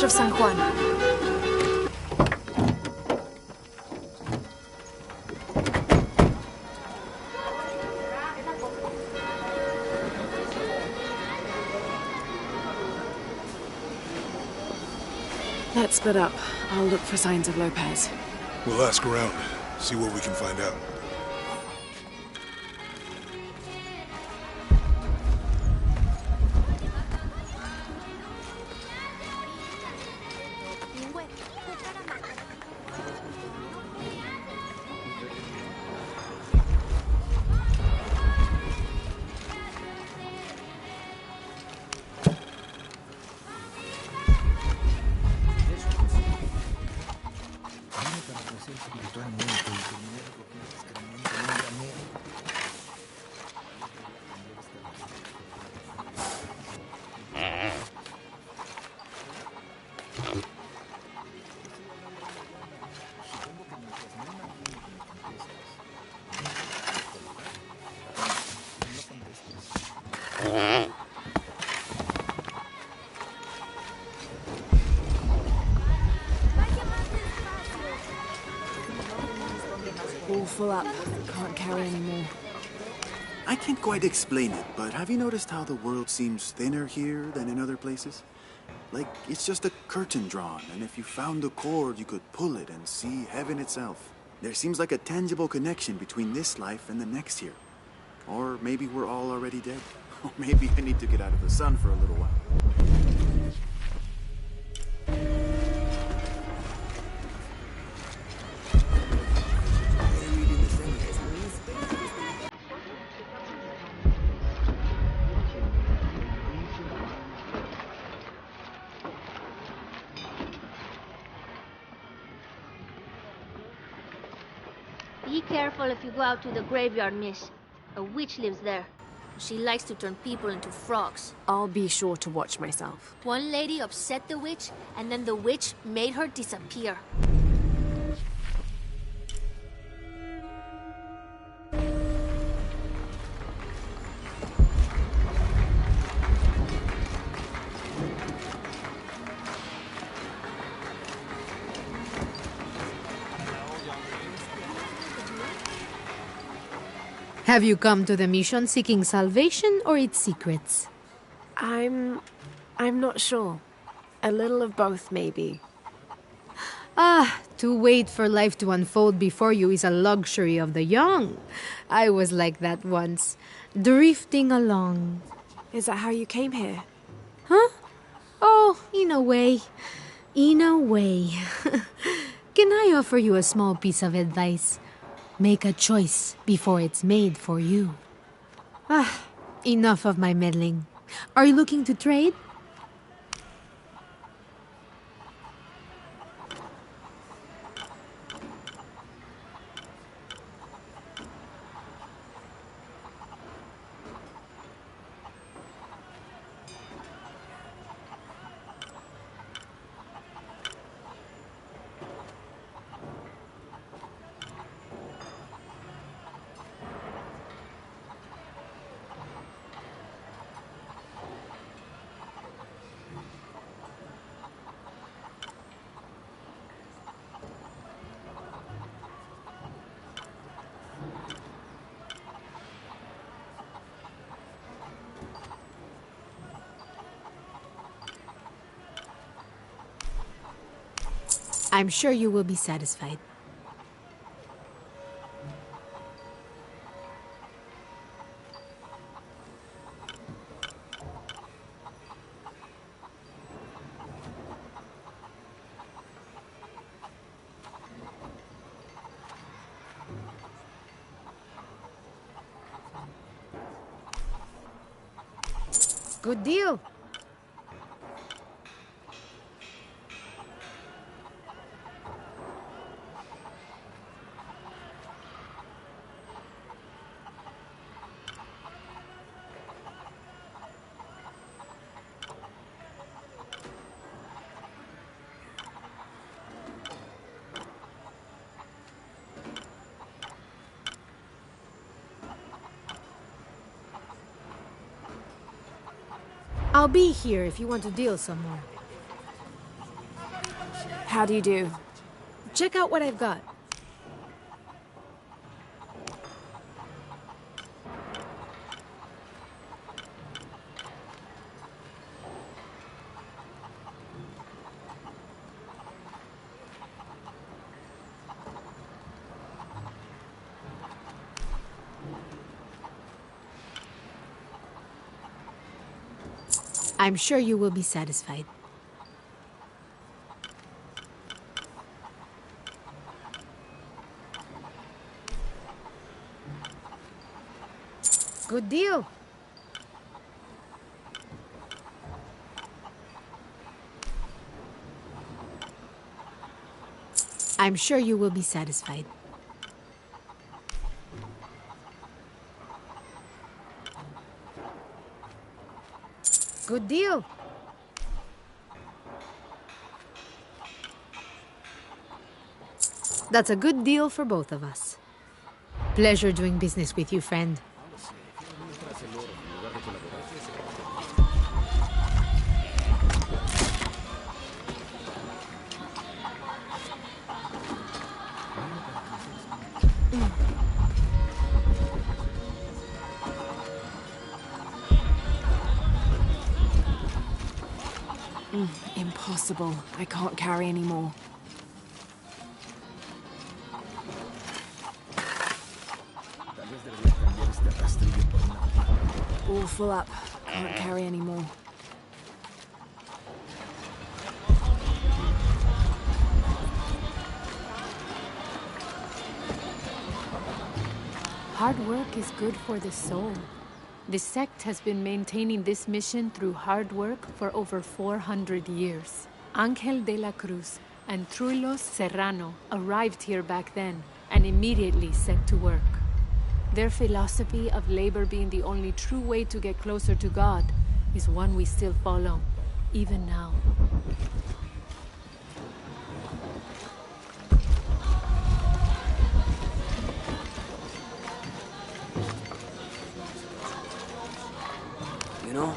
Church of San Juan. Let's split up. I'll look for signs of Lopez. We'll ask around, see what we can find out. All full up. Can't carry anymore. I can't quite explain it, but have you noticed how the world seems thinner here than in other places? Like, it's just a curtain drawn, and if you found the cord, you could pull it and see heaven itself. There seems like a tangible connection between this life and the next here. Or maybe we're all already dead. Or maybe I need to get out of the sun for a little while. Be careful if you go out to the graveyard, miss. A witch lives there. She likes to turn people into frogs. I'll be sure to watch myself. One lady upset the witch, and then the witch made her disappear. Have you come to the mission seeking salvation or its secrets? I'm not sure. A little of both, maybe. To wait for life to unfold before you is a luxury of the young. I was like that once, drifting along. Is that how you came here? Huh? Oh, in a way. In a way. Can I offer you a small piece of advice? Make a choice before it's made for you. Enough of my meddling. Are you looking to trade? I'm sure you will be satisfied. Good deal. I'll be here if you want to deal some more. How do you do? Check out what I've got. I'm sure you will be satisfied. Good deal. I'm sure you will be satisfied. Good deal. That's a good deal for both of us. Pleasure doing business with you, friend. Impossible. I can't carry anymore. All full up. Can't carry anymore. Hard work is good for the soul. The sect has been maintaining this mission through hard work for over 400 years. Ángel de la Cruz and Truilos Serrano arrived here back then and immediately set to work. Their philosophy of labor being the only true way to get closer to God is one we still follow, even now. You know,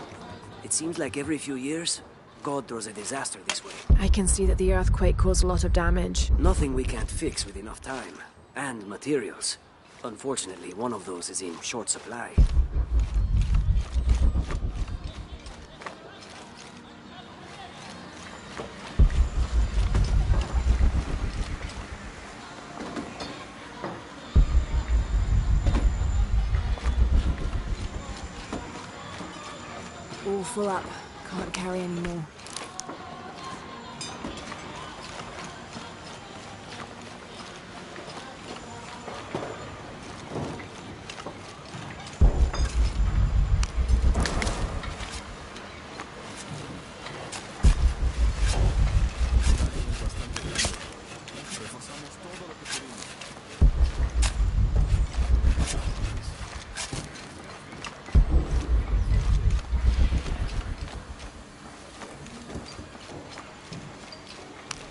it seems like every few years, God throws a disaster this way. I can see that the earthquake caused a lot of damage. Nothing we can't fix with enough time. And materials. Unfortunately, one of those is in short supply. All full up. Can't carry anymore.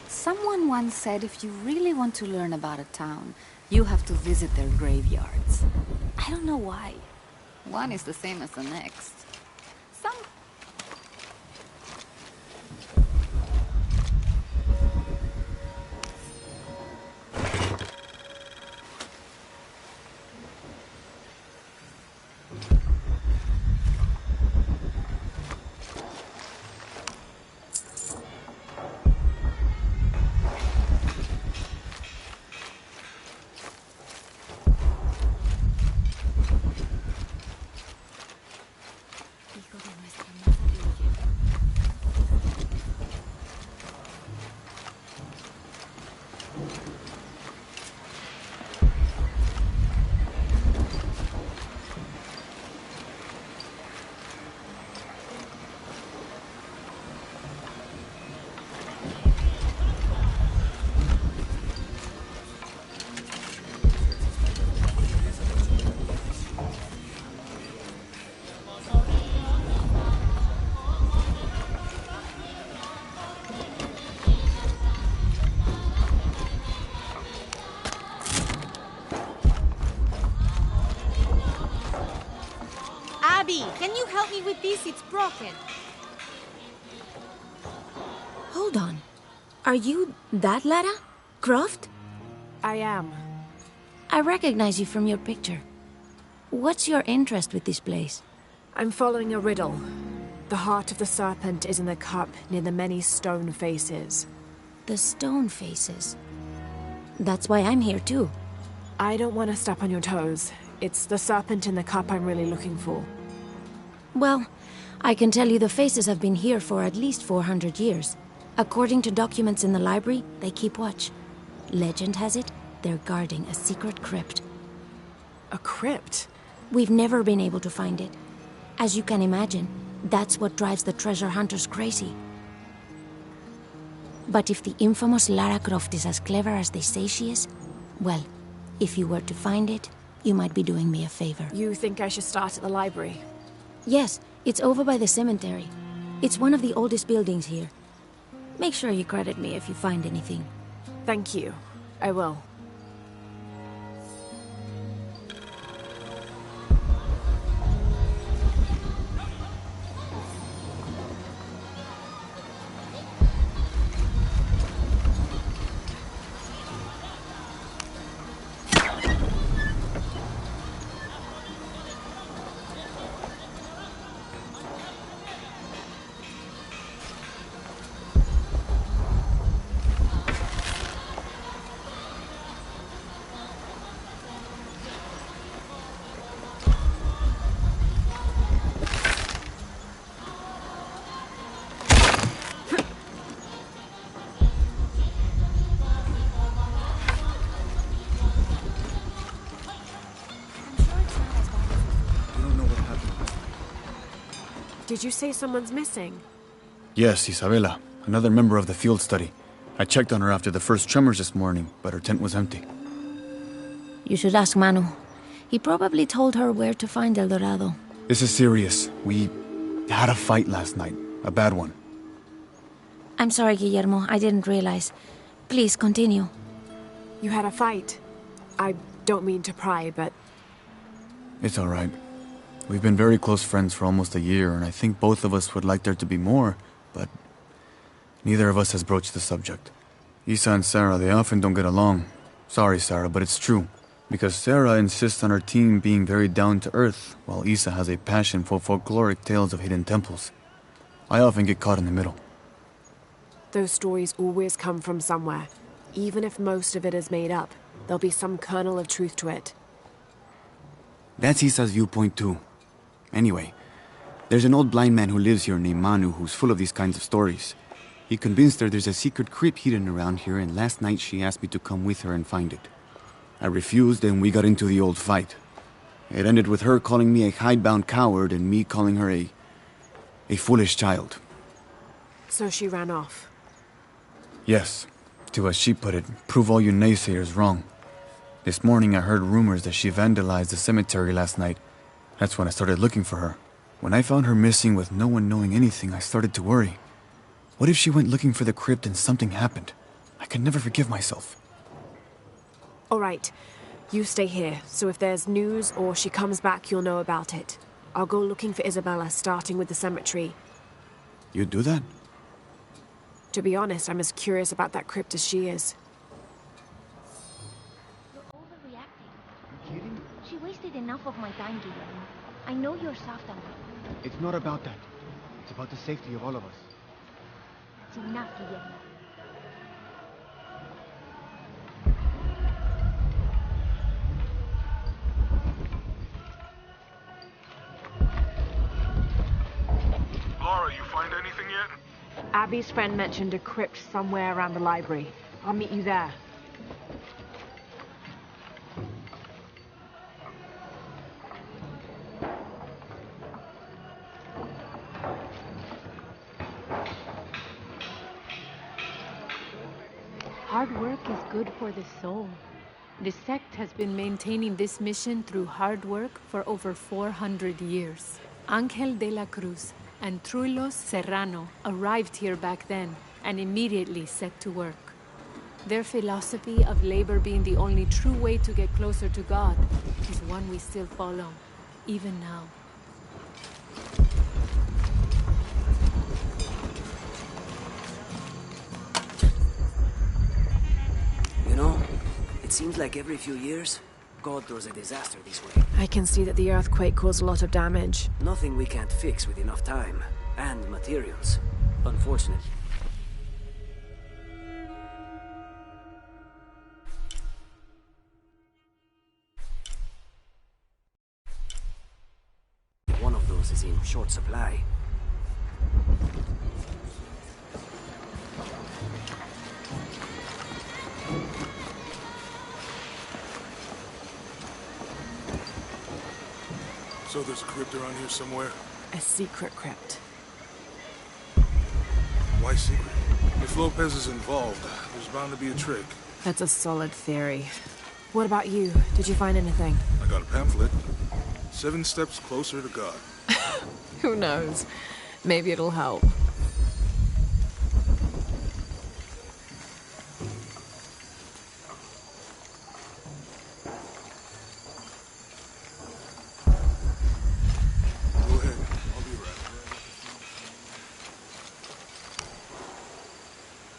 Someone once said if you really want to learn about a town, you have to visit their graveyards. I don't know why. One is the same as the next. Some... Abby, can you help me with this? It's broken. Hold on. Are you that Lara? Croft? I am. I recognize you from your picture. What's your interest with this place? I'm following a riddle. The heart of the serpent is in the cup near the many stone faces. The stone faces. That's why I'm here too. I don't want to step on your toes. It's the serpent in the cup I'm really looking for. Well, I can tell you the faces have been here for at least 400 years. According to documents in the library, they keep watch. Legend has it, they're guarding a secret crypt. A crypt? We've never been able to find it. As you can imagine, that's what drives the treasure hunters crazy. But if the infamous Lara Croft is as clever as they say she is, well, if you were to find it, you might be doing me a favor. You think I should start at the library? Yes, it's over by the cemetery. It's one of the oldest buildings here. Make sure you credit me if you find anything. Thank you. I will. Did you say someone's missing? Yes, Isabela, another member of the field study. I checked on her after the first tremors this morning, but her tent was empty. You should ask Manu. He probably told her where to find El Dorado. This is serious. We had a fight last night. A bad one. I'm sorry, Guillermo. I didn't realize. Please, continue. You had a fight. I don't mean to pry, but... It's all right. We've been very close friends for almost a year, and I think both of us would like there to be more, but neither of us has broached the subject. Isa and Sarah, they often don't get along. Sorry, Sarah, but it's true. Because Sarah insists on her team being very down-to-earth, while Isa has a passion for folkloric tales of hidden temples. I often get caught in the middle. Those stories always come from somewhere. Even if most of it is made up, there'll be some kernel of truth to it. That's Isa's viewpoint too. Anyway, there's an old blind man who lives here named Manu who's full of these kinds of stories. He convinced her there's a secret crypt hidden around here, and last night she asked me to come with her and find it. I refused, and we got into the old fight. It ended with her calling me a hidebound coward and me calling her a foolish child. So she ran off. Yes, to as she put it, prove all you naysayers wrong. This morning I heard rumors that she vandalized the cemetery last night. That's when I started looking for her. When I found her missing with no one knowing anything, I started to worry. What if she went looking for the crypt and something happened? I could never forgive myself. All right. You stay here, so if there's news or she comes back, you'll know about it. I'll go looking for Isabella, starting with the cemetery. You'd do that? To be honest, I'm as curious about that crypt as she is. You're overreacting. Kidding? She wasted enough of my time, Guillermo. I know you're soft on her. It's not about that. It's about the safety of all of us. It's enough, Guillermo. Laura, you find anything yet? Abby's friend mentioned a crypt somewhere around the library. I'll meet you there. Hard work is good for the soul. The sect has been maintaining this mission through hard work for over 400 years. Ángel de la Cruz and Truilos Serrano arrived here back then and immediately set to work. Their philosophy of labor being the only true way to get closer to God is one we still follow, even now. You know, it seems like every few years, God throws a disaster this way. I can see that the earthquake caused a lot of damage. Nothing we can't fix with enough time and materials. Unfortunately. One of those is in short supply. So there's a crypt around here somewhere? A secret crypt. Why secret? If Lopez is involved, there's bound to be a trick. That's a solid theory. What about you? Did you find anything? I got a pamphlet. 7 steps closer to God. Who knows? Maybe it'll help. Go ahead. I'll be right.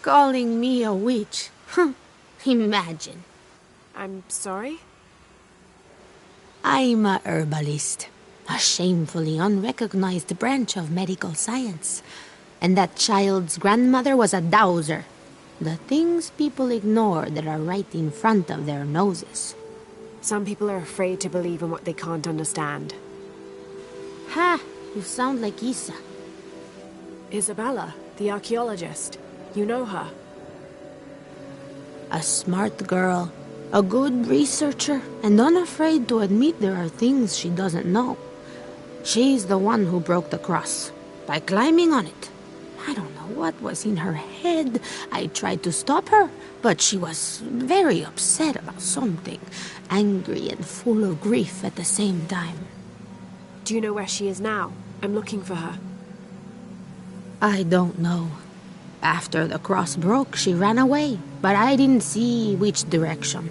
Calling me a witch? Imagine. I'm sorry? I'm a herbalist. A shamefully unrecognized branch of medical science. And that child's grandmother was a dowser. The things people ignore that are right in front of their noses. Some people are afraid to believe in what they can't understand. Ha! You sound like Isa. Isabella, the archaeologist. You know her. A smart girl. A good researcher. And unafraid to admit there are things she doesn't know. She's the one who broke the cross. By climbing on it. I don't know what was in her head. I tried to stop her, but she was very upset about something. Angry and full of grief at the same time. Do you know where she is now? I'm looking for her. I don't know. After the cross broke, she ran away, but I didn't see which direction.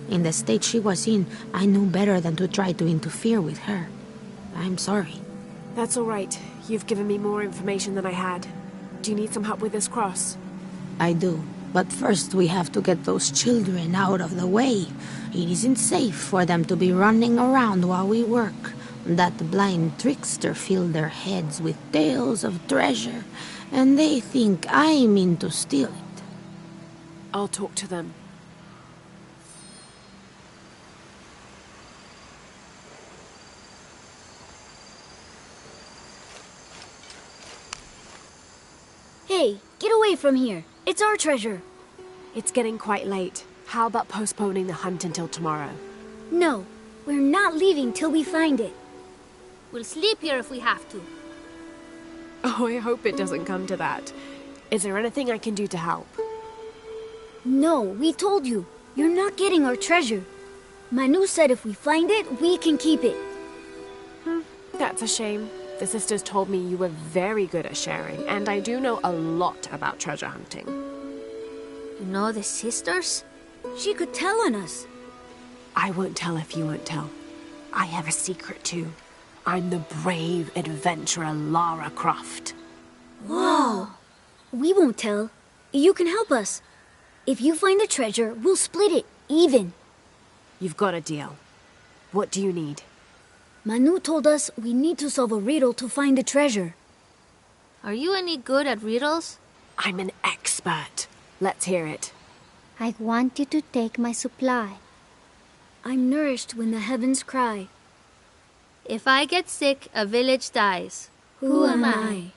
In the state she was in, I knew better than to try to interfere with her. I'm sorry. That's all right. You've given me more information than I had. Do you need some help with this cross? I do. But first we have to get those children out of the way. It isn't safe for them to be running around while we work. That blind trickster filled their heads with tales of treasure, and they think I mean to steal it. I'll talk to them. Hey, get away from here. It's our treasure. It's getting quite late. How about postponing the hunt until tomorrow? No, we're not leaving till we find it. We'll sleep here if we have to. Oh, I hope it doesn't come to that. Is there anything I can do to help? No, we told you. You're not getting our treasure. Manu said if we find it, we can keep it. That's a shame. The sisters told me you were very good at sharing, and I do know a lot about treasure hunting. You know the sisters? She could tell on us. I won't tell if you won't tell. I have a secret too. I'm the brave adventurer Lara Croft. Whoa! We won't tell. You can help us. If you find the treasure, we'll split it, even. You've got a deal. What do you need? Manu told us we need to solve a riddle to find the treasure. Are you any good at riddles? I'm an expert. Let's hear it. I want you to take my supply. I'm nourished when the heavens cry. If I get sick, a village dies. Who am I?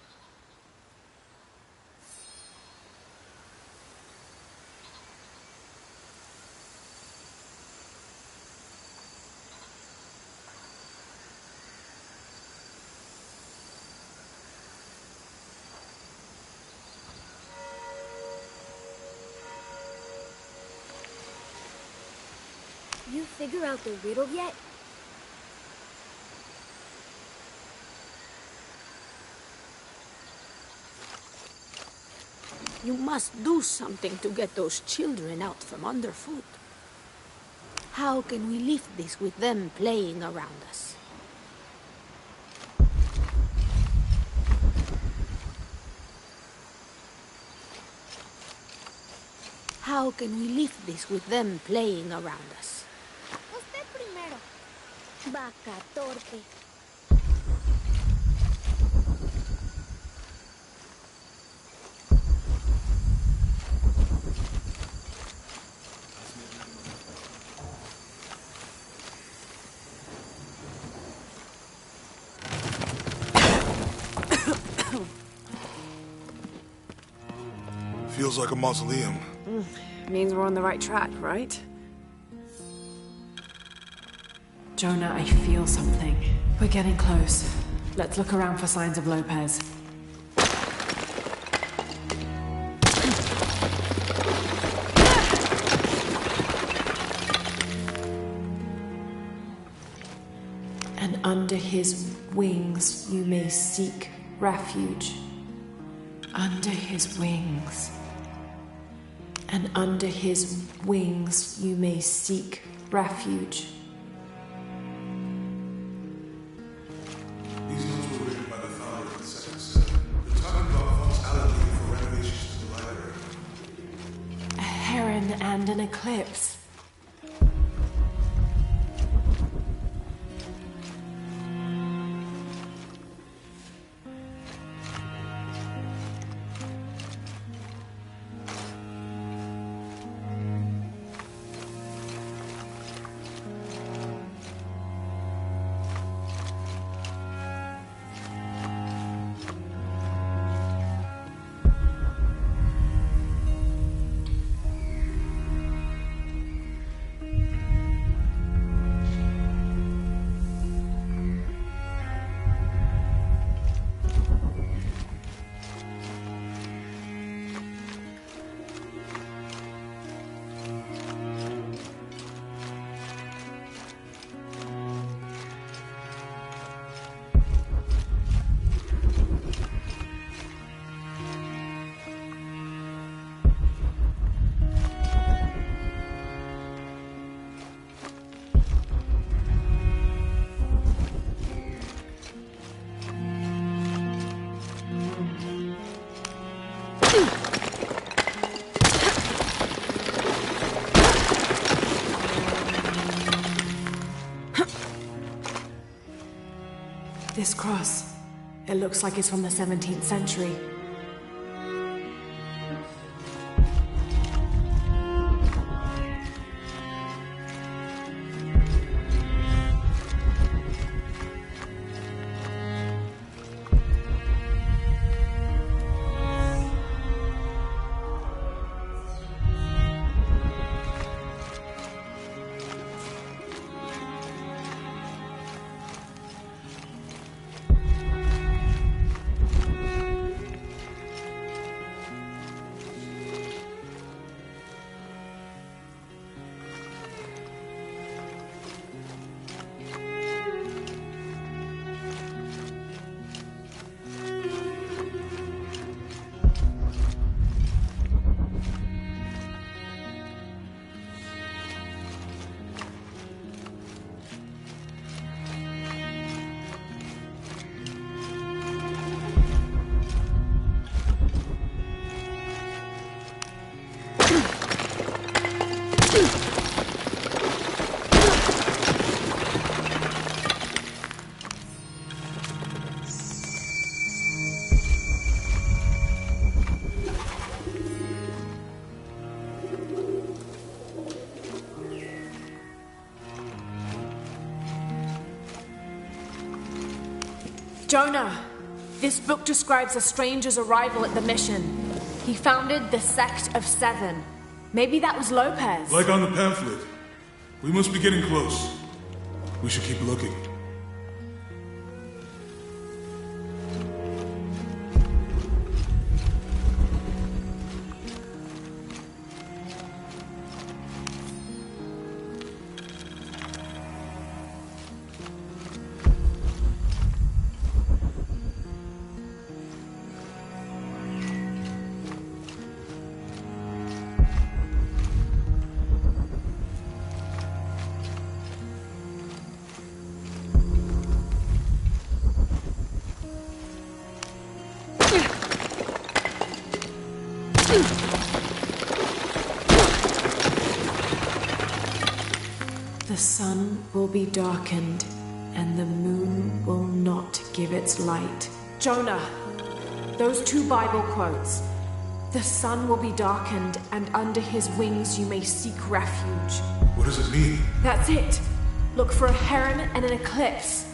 You figure out the riddle yet? You must do something to get those children out from underfoot. How can we lift this with them playing around us? How can we lift this with them playing around us? Usted primero. Vaca torpe. Feels like a mausoleum. Means we're on the right track, right? Jonah, I feel something. We're getting close. Let's look around for signs of Lopez. And under his wings you may seek refuge. Under his wings. And under his wings you may seek refuge. These notes were written by the founder of the second set. They're talking about funds allocated for renovations to the library. A heron and an eclipse. This cross, it looks like it's from the 17th century. Jonah, this book describes a stranger's arrival at the mission. He founded the Sect of Seven. Maybe that was Lopez. Like on the pamphlet. We must be getting close. We should keep looking. The sun will be darkened, and the moon will not give its light. Jonah, those 2 Bible quotes. The sun will be darkened, and under his wings you may seek refuge. What does it mean? That's it. Look for a heron and an eclipse.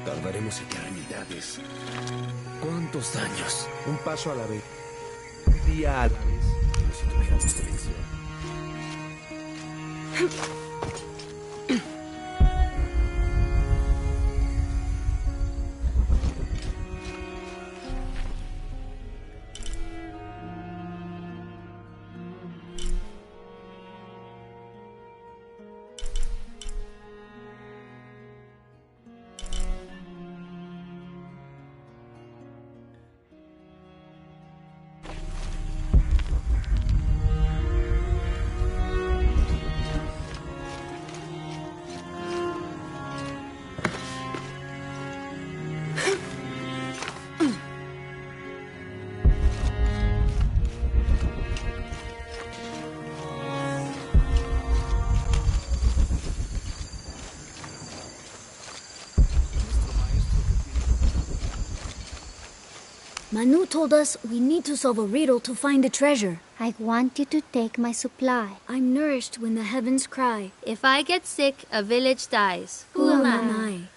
Tardaremos eternidades. ¿Cuántos años? Un paso a la vez. Un día a la vez. Como si tuviéramos elección. Manu told us we need to solve a riddle to find the treasure. I want you to take my supply. I'm nourished when the heavens cry. If I get sick, a village dies. Who am I?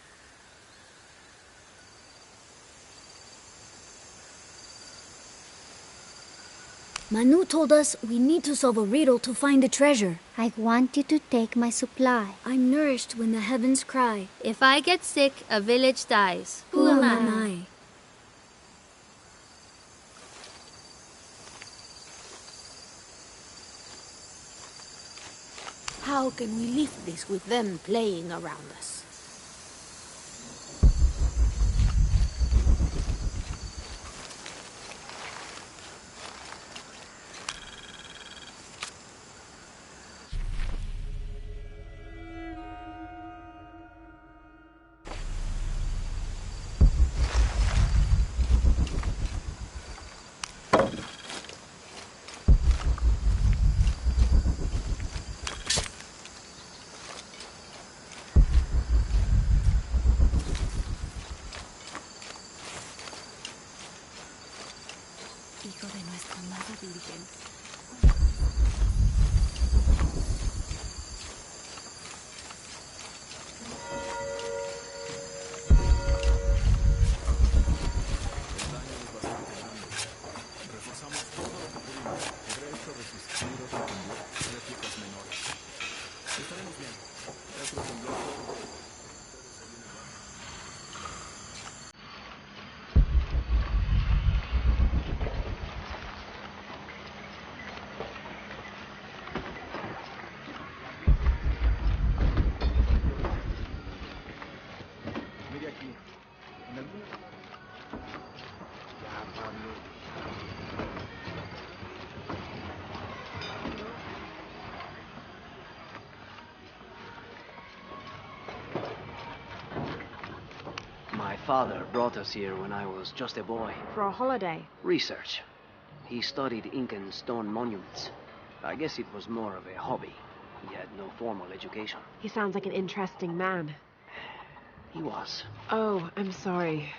Manu told us we need to solve a riddle to find the treasure. I want you to take my supply. I'm nourished when the heavens cry. If I get sick, a village dies. Who am I? How can we lift this with them playing around us? Hijo de nuestra amada Virgen. My father brought us here when I was just a boy. For a holiday. Research. He studied Incan stone monuments. I guess it was more of a hobby. He had no formal education. He sounds like an interesting man. He was. Oh, I'm sorry.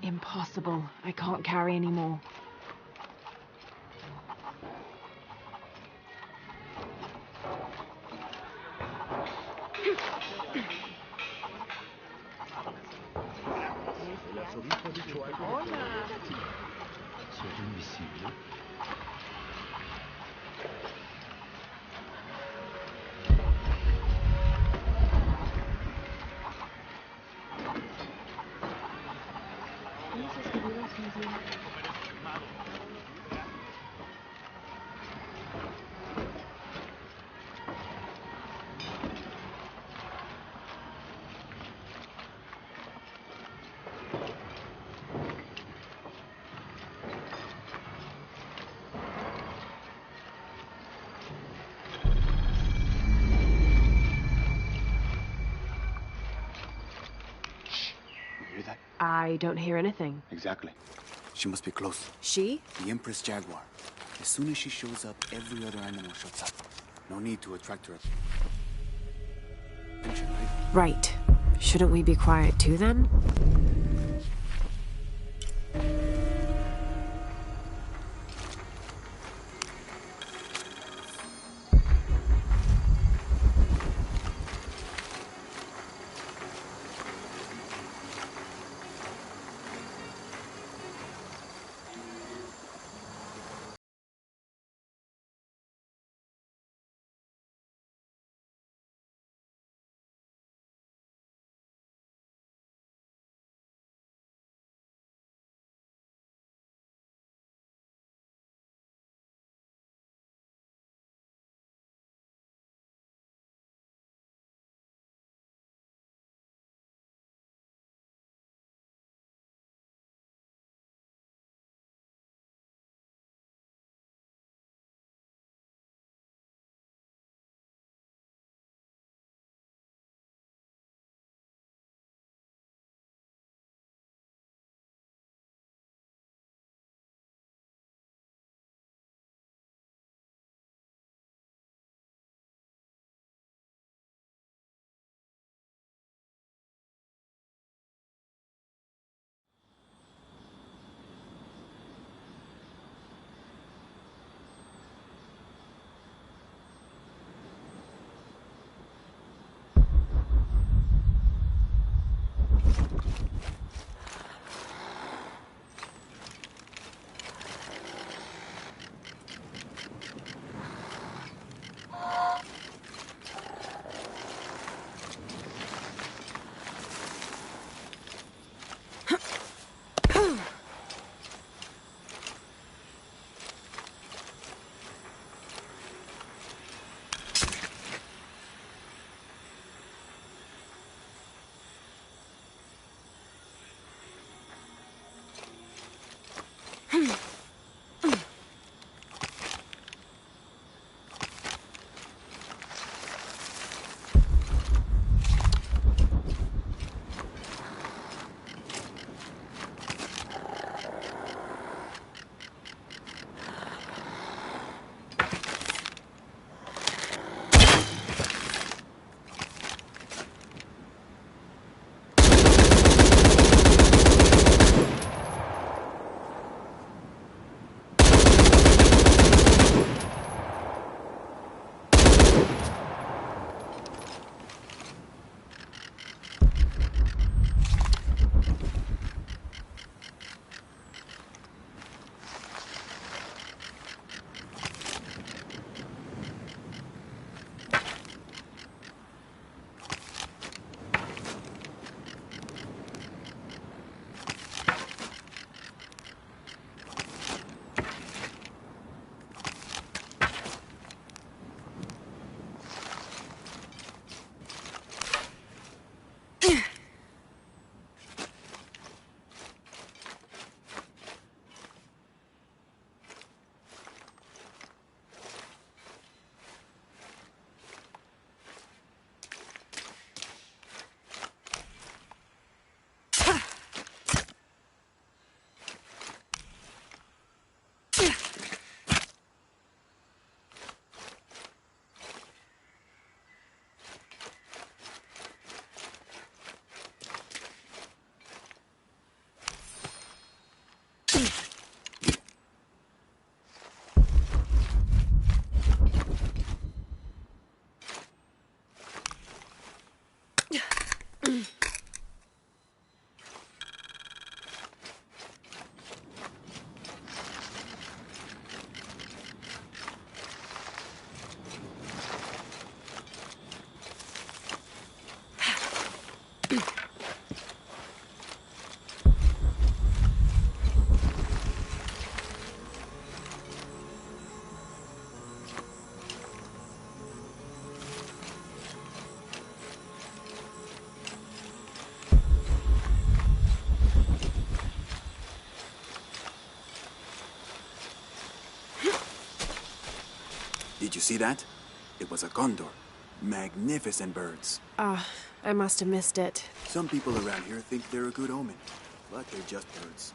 Impossible. I can't carry anymore. I don't hear anything. Exactly. She must be close. She? The Empress Jaguar. As soon as she shows up, every other animal shuts up. No need to attract her attention, right? Right. Shouldn't we be quiet too, then? Did you see that? It was a condor. Magnificent birds. I must have missed it. Some people around here think they're a good omen. but they're just birds.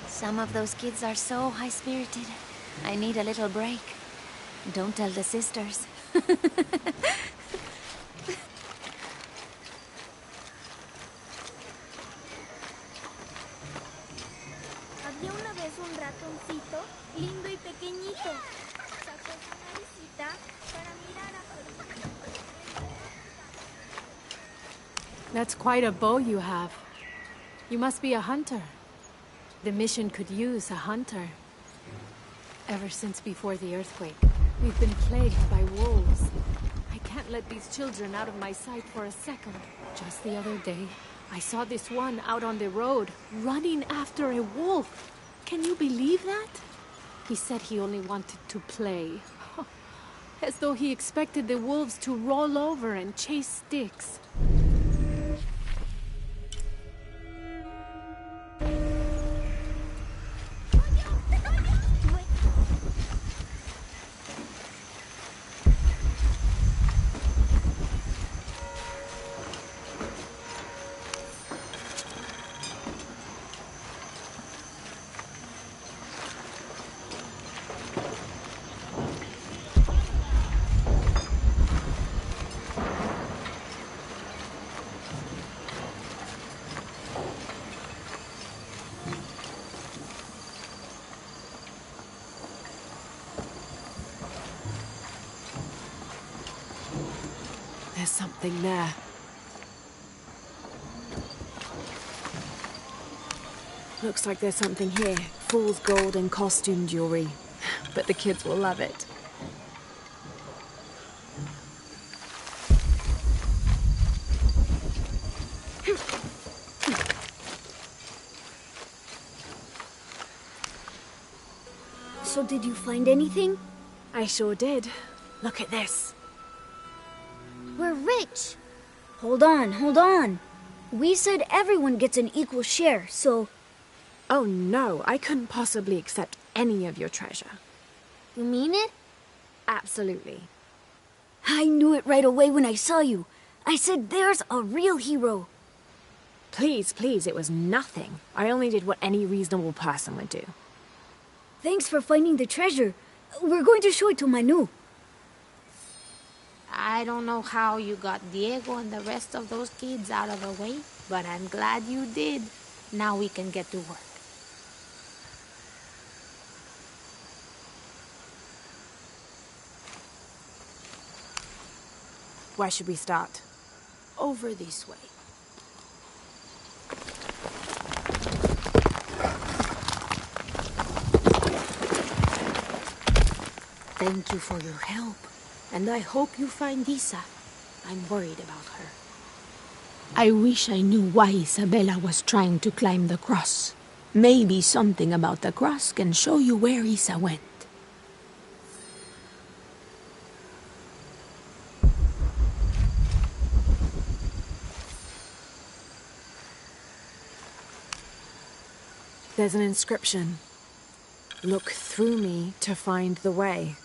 Some of those kids are so high-spirited. I need a little break. Don't tell the sisters. Había una vez un ratoncito lindo y pequeñito. Sacó su naricita para mirar a... That's quite a bow you have. You must be a hunter. The mission could use a hunter. Ever since before the earthquake, we've been plagued by wolves. I can't let these children out of my sight for a second. Just the other day, I saw this one out on the road, running after a wolf. Can you believe that? He said he only wanted to play. As though he expected the wolves to roll over and chase sticks. There's something there. Looks like there's something here. Fool's gold and costume jewelry. But the kids will love it. So did you find anything? I sure did. Look at this. We're rich. Hold on, hold on. We said everyone gets an equal share, so... Oh no, I couldn't possibly accept any of your treasure. You mean it? Absolutely. I knew it right away when I saw you. I said there's a real hero. Please, please, it was nothing. I only did what any reasonable person would do. Thanks for finding the treasure. We're going to show it to Manu. I don't know how you got Diego and the rest of those kids out of the way, but I'm glad you did. Now we can get to work. Where should we start? Over this way. Thank you for your help, and I hope you find Isa. I'm worried about her. I wish I knew why Isabella was trying to climb the cross. Maybe something about the cross can show you where Isa went. There's an inscription. Look through me to find the way.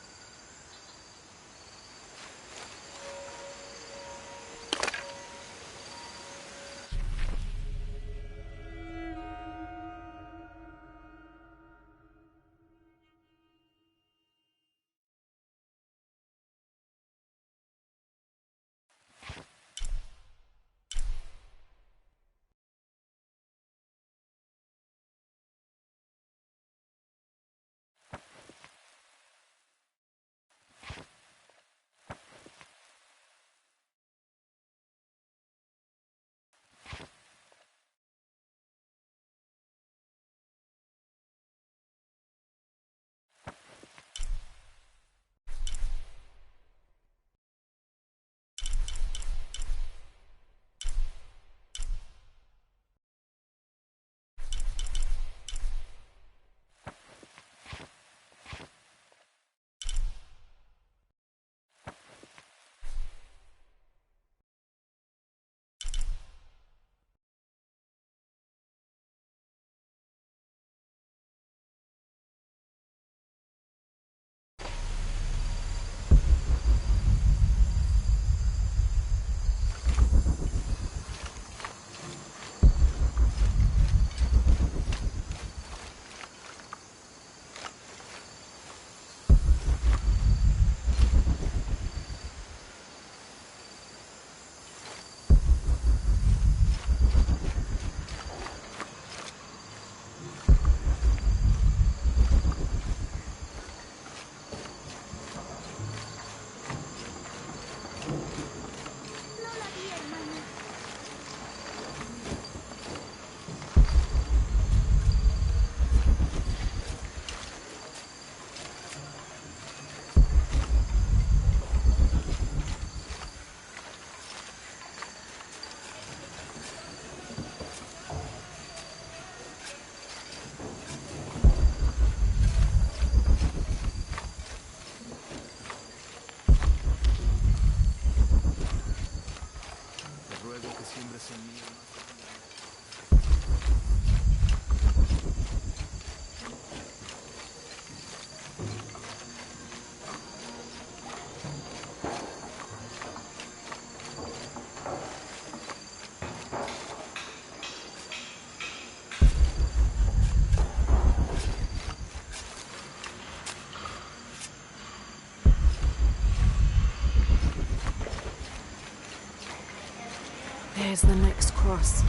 There's the next cross.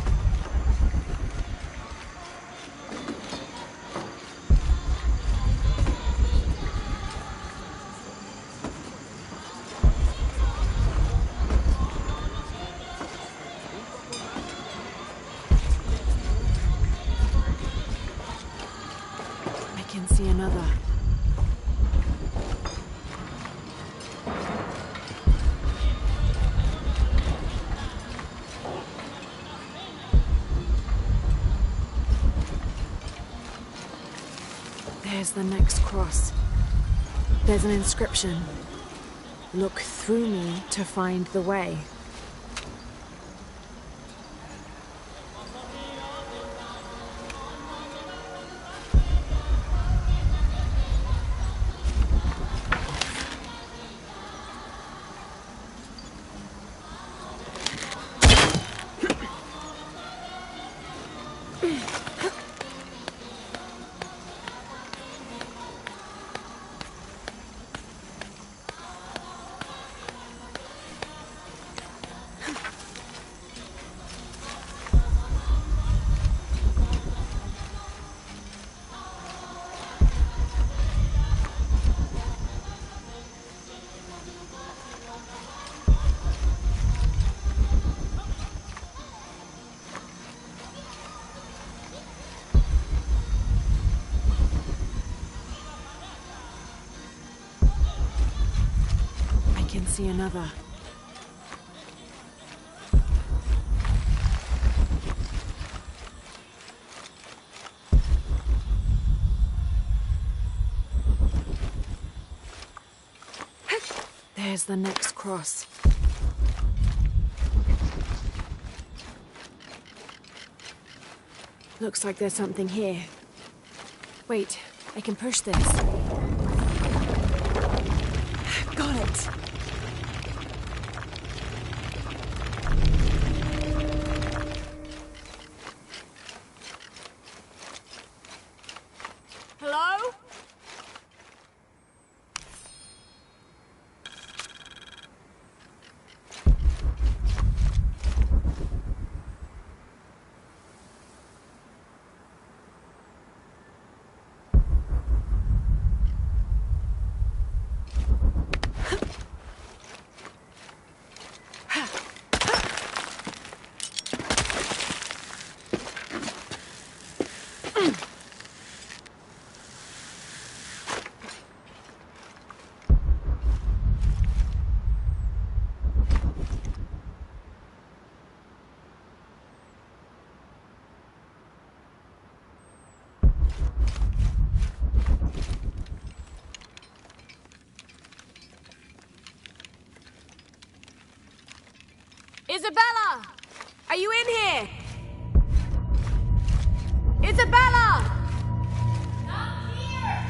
I can see another. There's the next cross. There's an inscription. Look through me to find the way. see another. There's the next cross. Looks like there's something here. Wait, I can push this. Got it! Hello? Isabella! Are you in here? Isabella! Not here!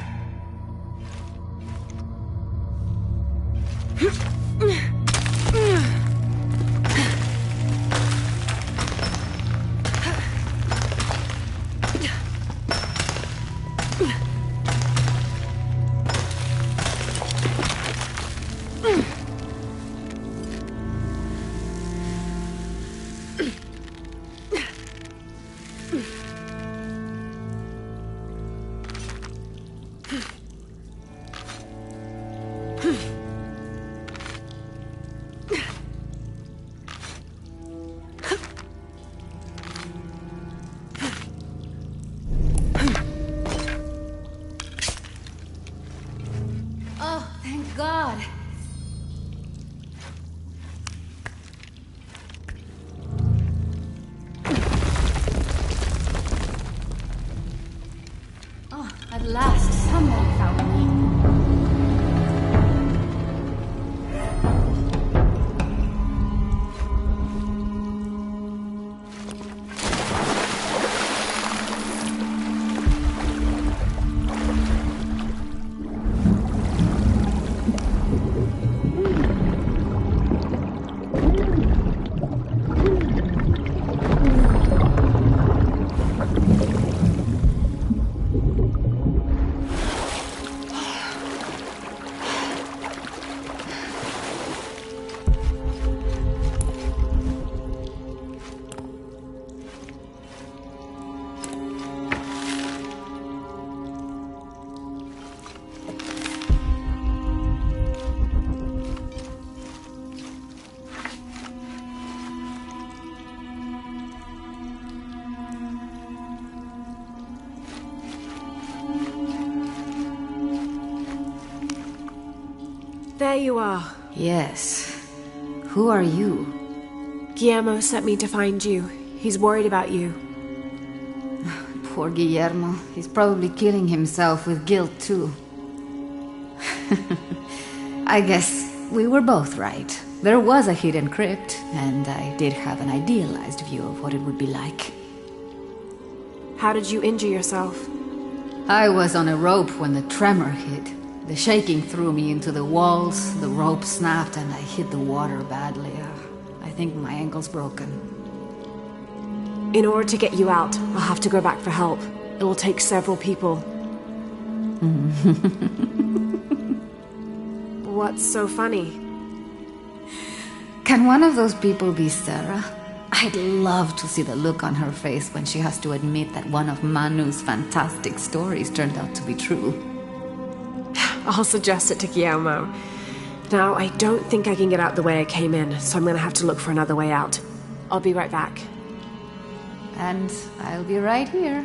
God. Oh, at last, someone found me. There you are. Yes. Who are you? Guillermo sent me to find you. He's worried about you. Poor Guillermo. He's probably killing himself with guilt, too. I guess we were both right. There was a hidden crypt, and I did have an idealized view of what it would be like. How did you injure yourself? I was on a rope when the tremor hit. The shaking threw me into the walls, the rope snapped, and I hit the water badly. I think my ankle's broken. In order to get you out, I'll have to go back for help. It'll take several people. What's so funny? Can one of those people be Sarah? I'd love to see the look on her face when she has to admit that one of Manu's fantastic stories turned out to be true. I'll suggest it to Guillermo. Now, I don't think I can get out the way I came in, so I'm gonna have to look for another way out. I'll be right back. And I'll be right here.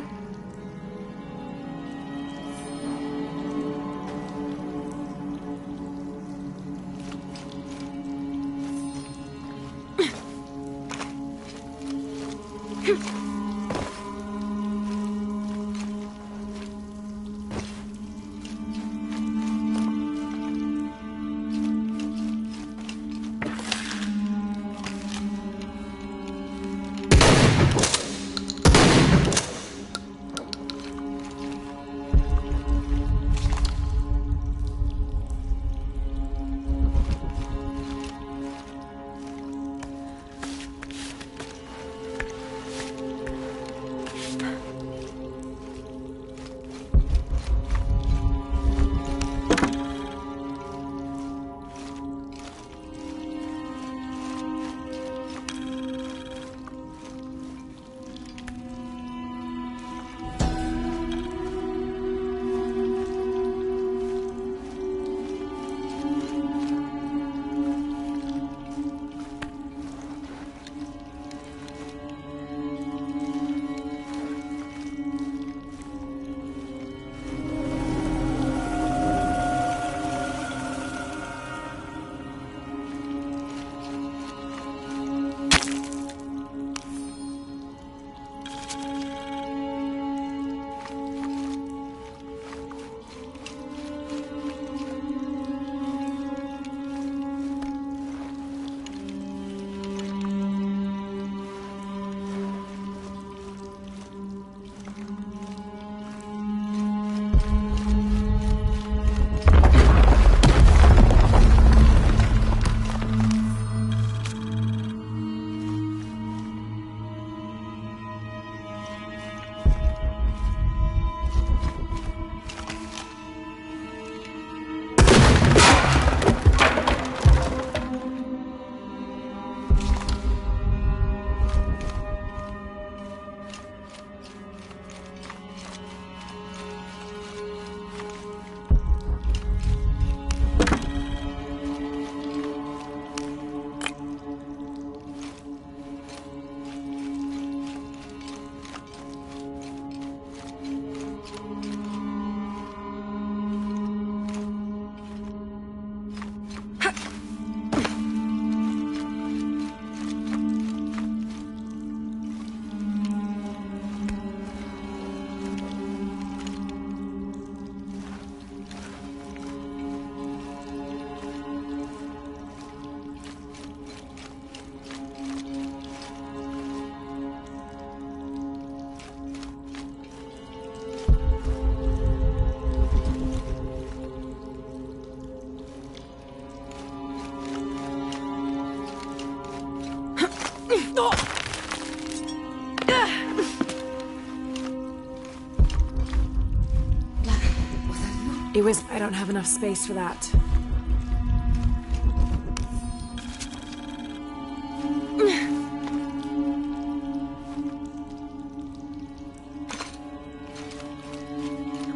It was... I don't have enough space for that.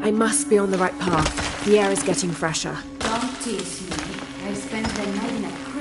I must be on the right path. The air is getting fresher. Don't tease me. I spent the night in a crypt.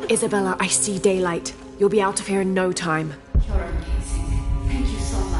Isabella, I see daylight. You'll be out of here in no time. You're amazing. Thank you so much.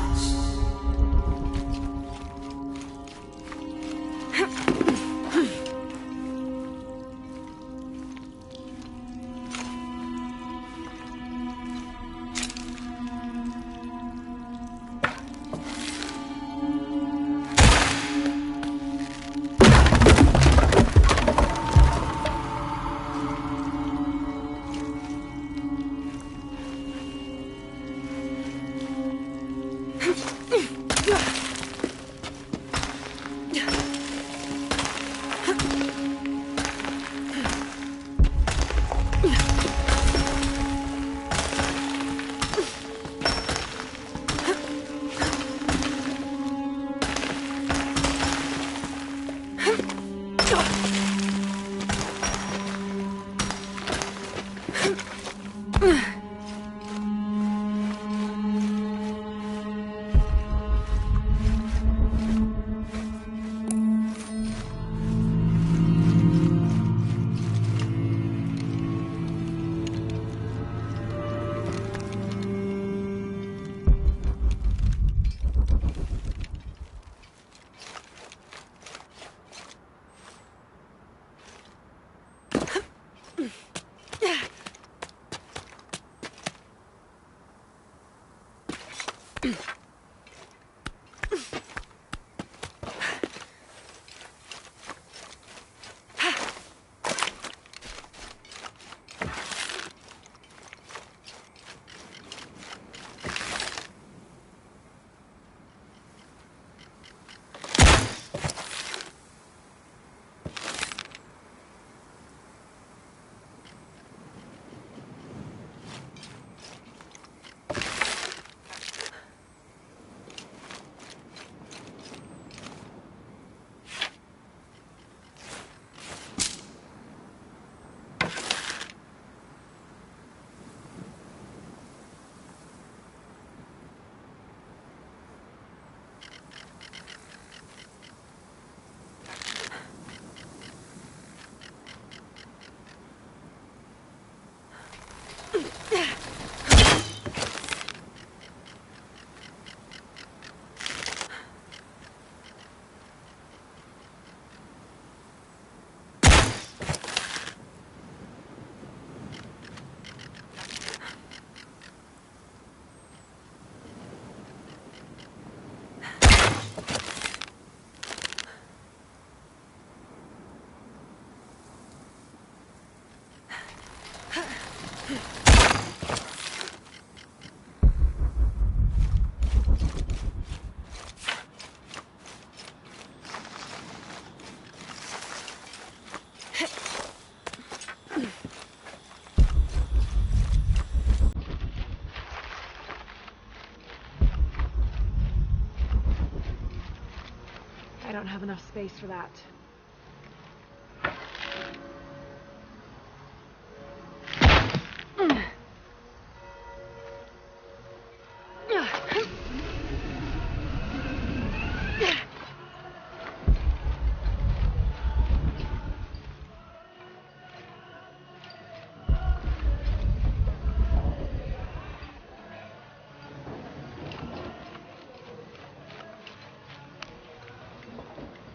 I don't have enough space for that.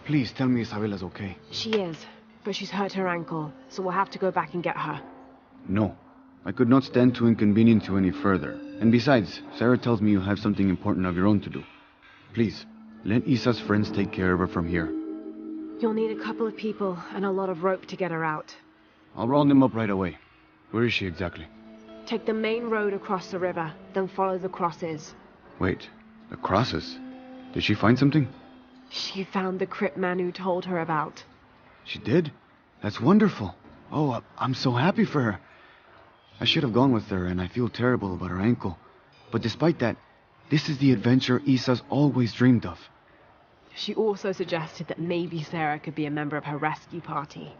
Please tell me Isabella's okay. She is, but she's hurt her ankle, so we'll have to go back and get her. No. I could not stand to inconvenience you any further. And besides, Sarah tells me you have something important of your own to do. Please, let Isa's friends take care of her from here. You'll need a couple of people and a lot of rope to get her out. I'll round them up right away. Where is she exactly? Take the main road across the river, then follow the crosses. Wait, the crosses? Did she find something? She found the crypt man who told her about. She did? That's wonderful. Oh, I'm so happy for her. I should have gone with her, and I feel terrible about her ankle. But despite that, this is the adventure Isa's always dreamed of. She also suggested that maybe Sarah could be a member of her rescue party.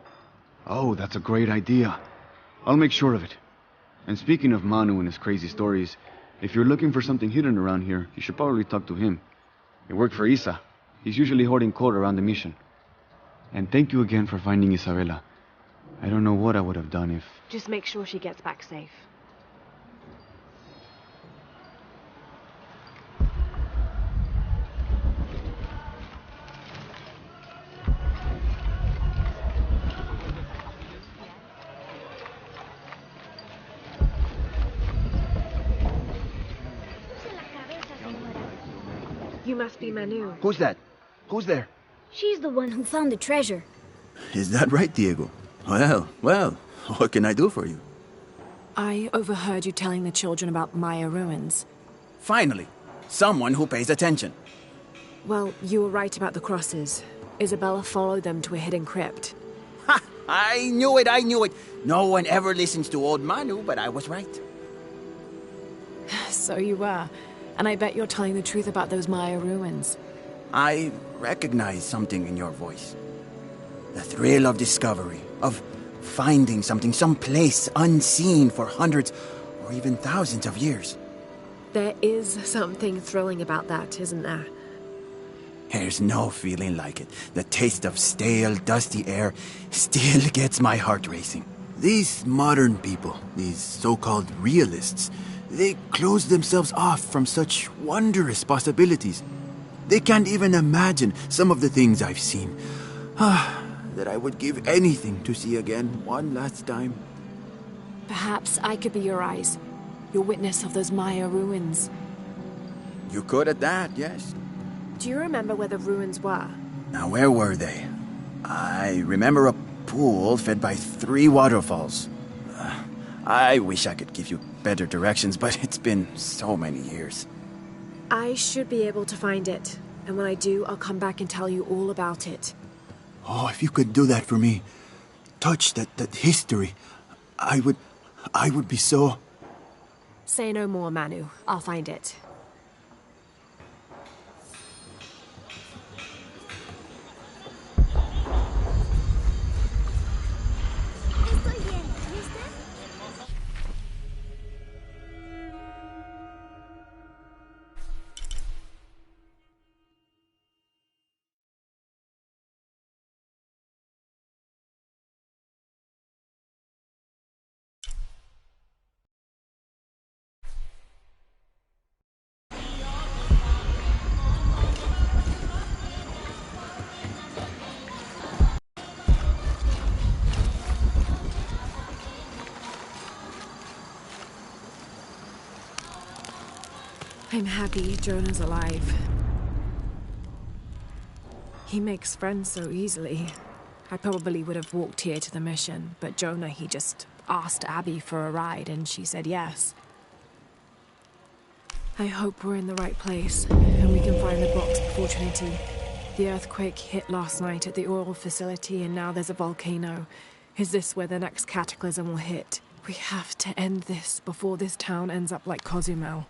Oh, that's a great idea. I'll make sure of it. And speaking of Manu and his crazy stories, if you're looking for something hidden around here, you should probably talk to him. It worked for Isa. He's usually hoarding coal around the mission. And thank you again for finding Isabella. I don't know what I would have done if... Just make sure she gets back safe. You must be Manu. Who's that? Who's there? She's the one who found the treasure. Is that right, Diego? Well, what can I do for you? I overheard you telling the children about Maya ruins. Finally, someone who pays attention. Well, you were right about the crosses. Isabella followed them to a hidden crypt. Ha! I knew it! No one ever listens to old Manu, but I was right. So you were. And I bet you're telling the truth about those Maya ruins. I recognize something in your voice. The thrill of discovery, of finding something someplace unseen for hundreds or even thousands of years. There is something thrilling about that, isn't there? There's no feeling like it. The taste of stale, dusty air still gets my heart racing. These modern people, these so-called realists, they close themselves off from such wondrous possibilities. They can't even imagine some of the things I've seen. That I would give anything to see again one last time. Perhaps I could be your eyes, your witness of those Maya ruins. You could at that, yes. Do you remember where the ruins were? Now, where were they? I remember a pool fed by 3 waterfalls. I wish I could give you better directions, but it's been so many years. I should be able to find it. And when I do, I'll come back and tell you all about it. Oh, if you could do that for me. Touch that history. I would be so... Say no more, Manu. I'll find it. I'm happy Jonah's alive. He makes friends so easily. I probably would have walked here to the mission, but Jonah, he just asked Abby for a ride and she said yes. I hope we're in the right place and we can find the box before Trinity. The earthquake hit last night at the oil facility and now there's a volcano. Is this where the next cataclysm will hit? We have to end this before this town ends up like Cozumel.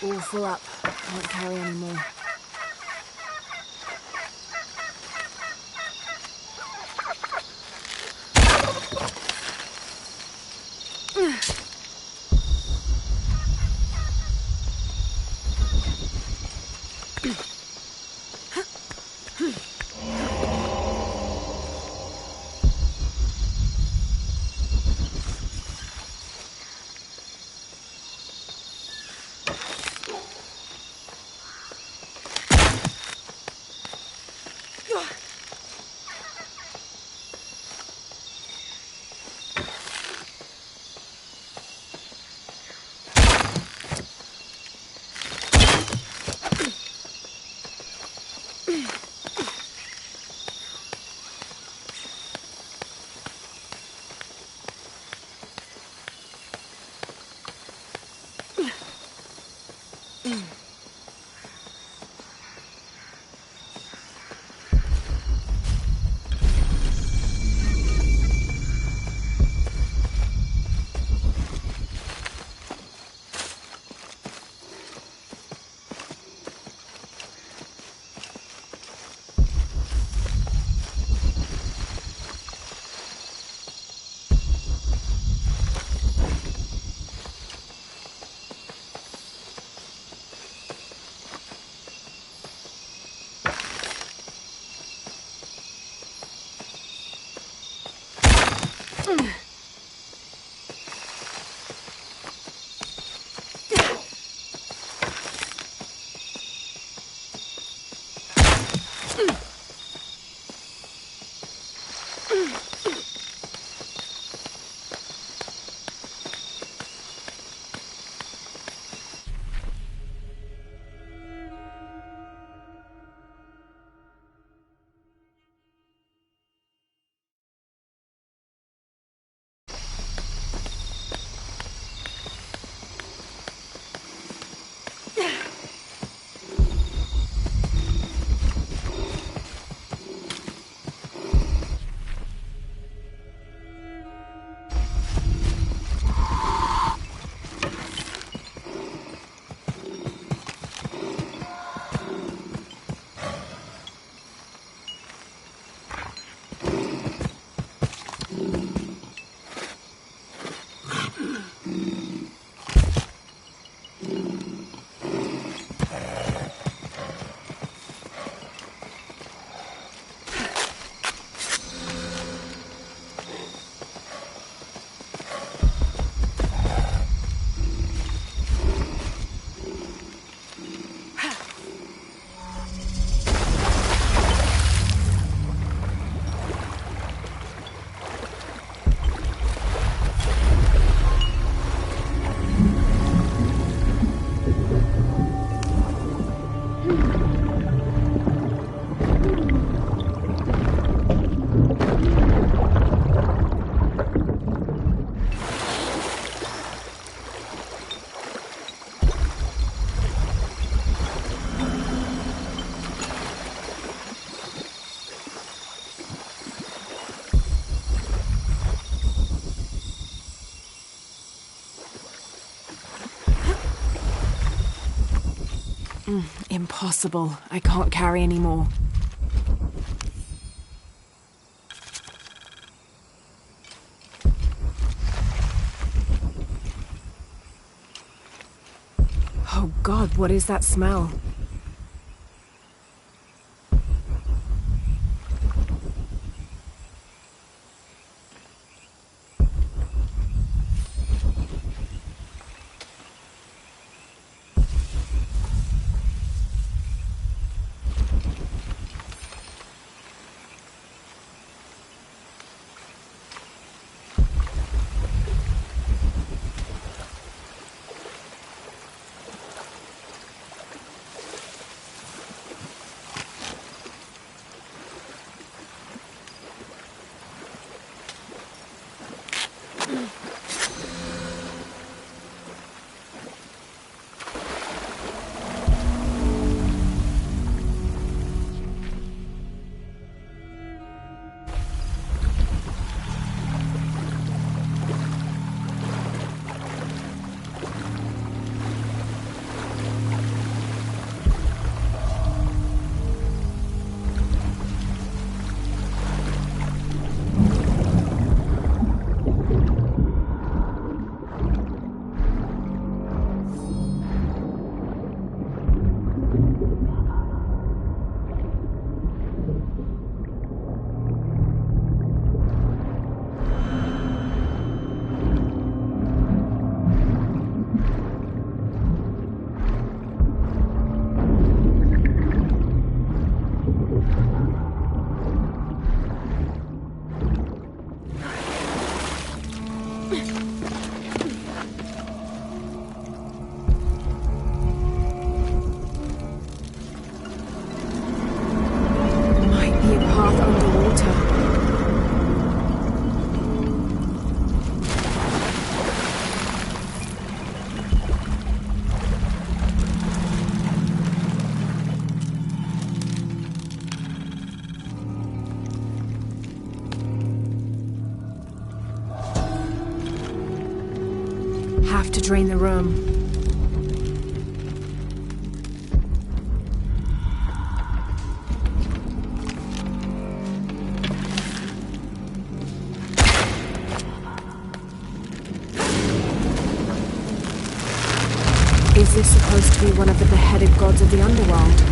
All full up. Can't carry any more. Impossible. I can't carry any more. Oh God, what is that smell? drain the room. Is this supposed to be one of the beheaded gods of the underworld?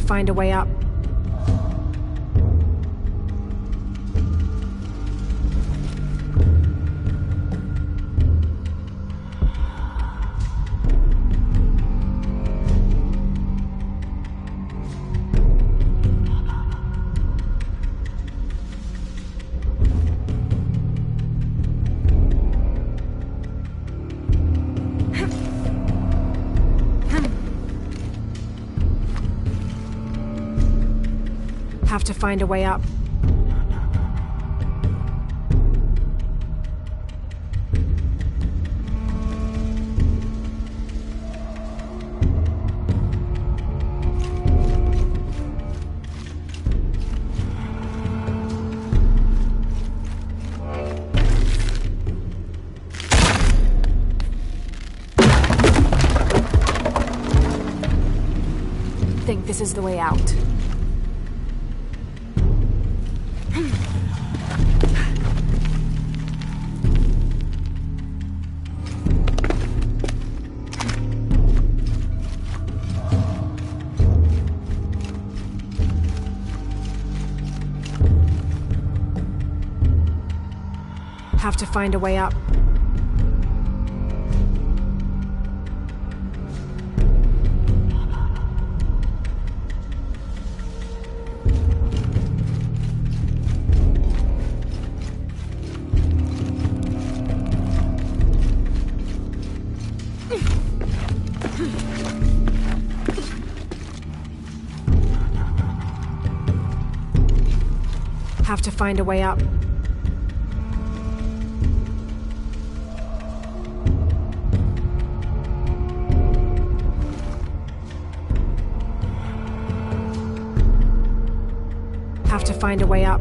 Find a way up. Have to find a way up. Think this is the way out. Have to find a way up. Have to find a way up. Have to find a way up.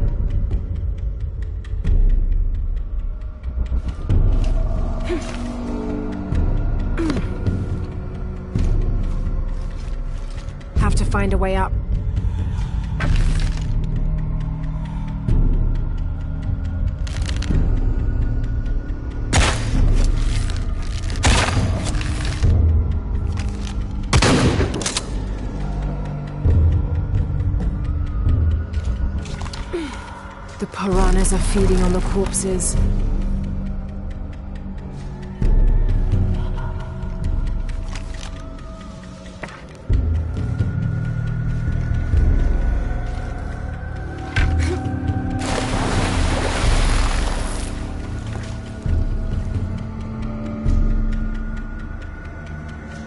Have to find a way up. The piranhas are feeding on the corpses.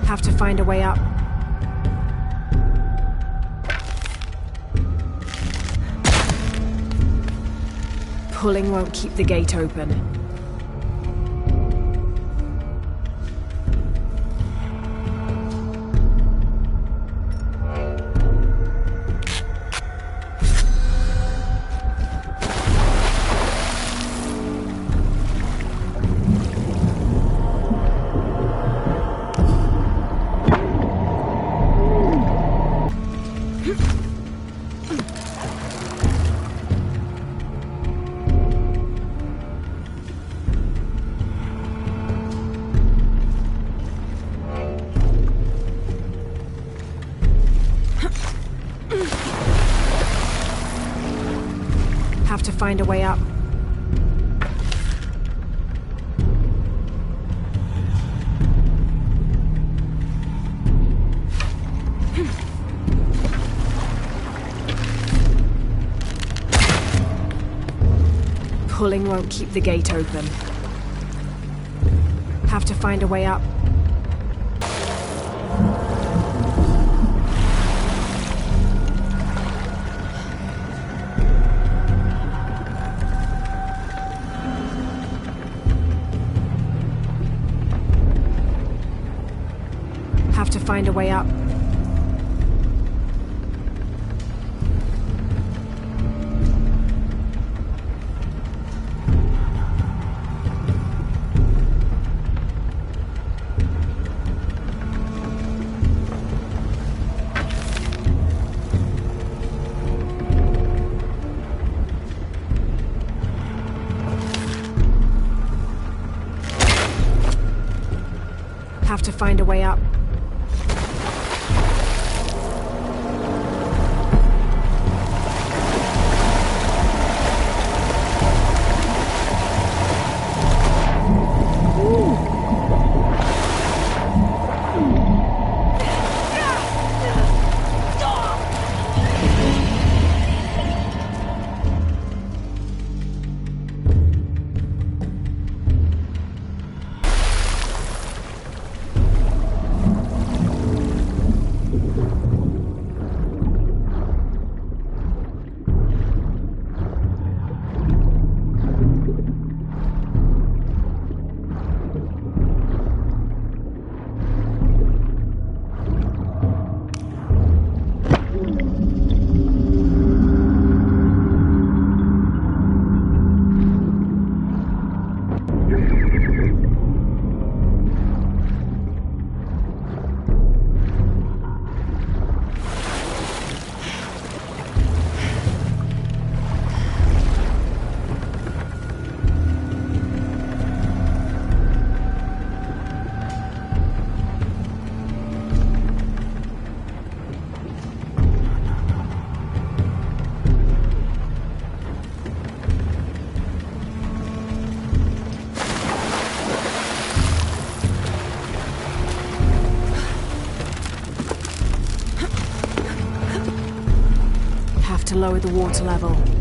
Have to find a way up. Pulling won't keep the gate open. Have to find a way up. Pulling won't keep the gate open. Have to find a way up. Have to find a way up. Have to find a way up. to lower the water level.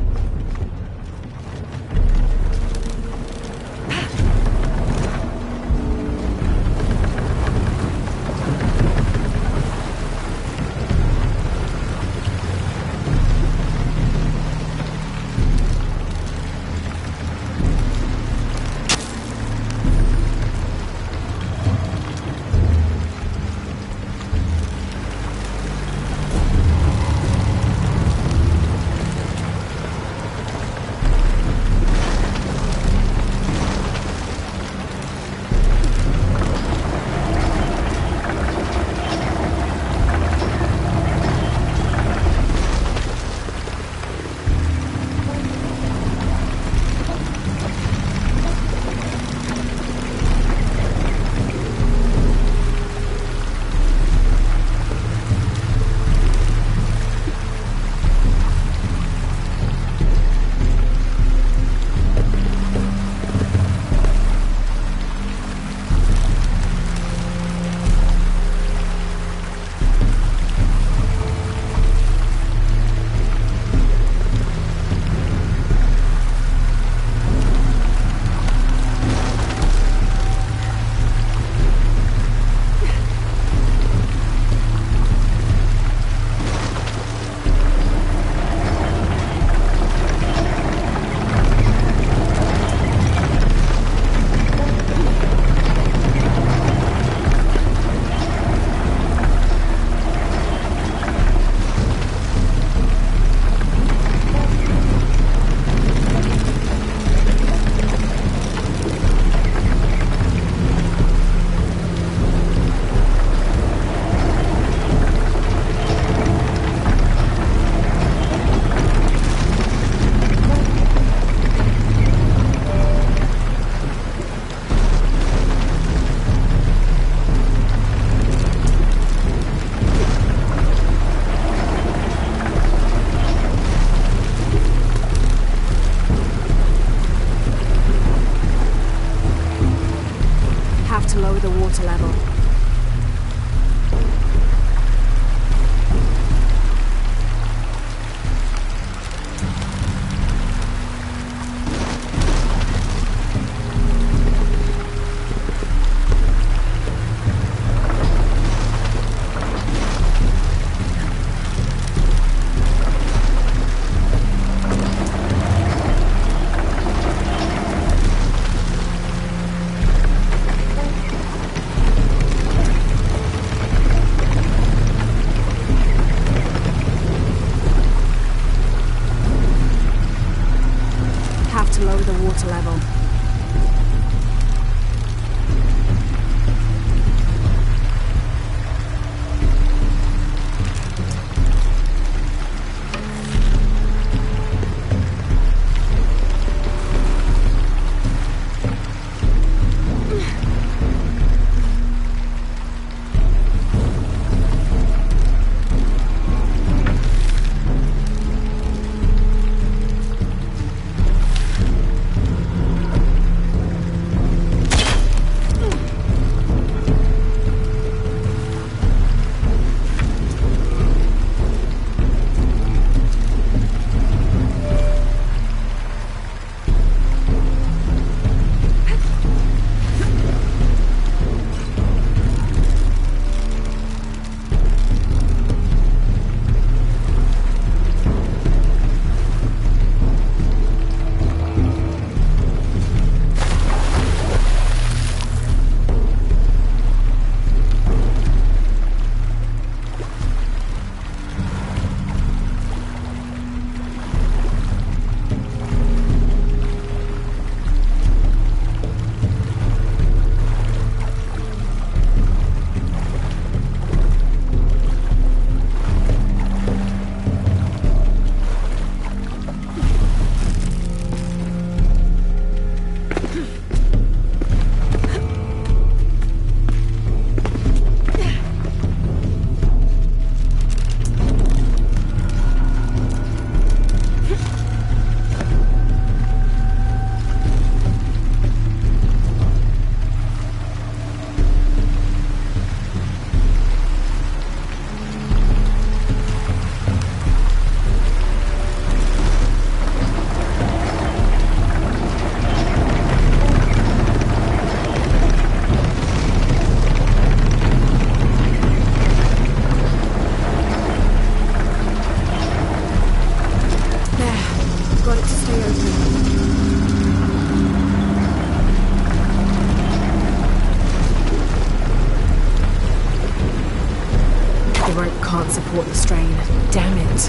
rope can't support the strain. Damn it.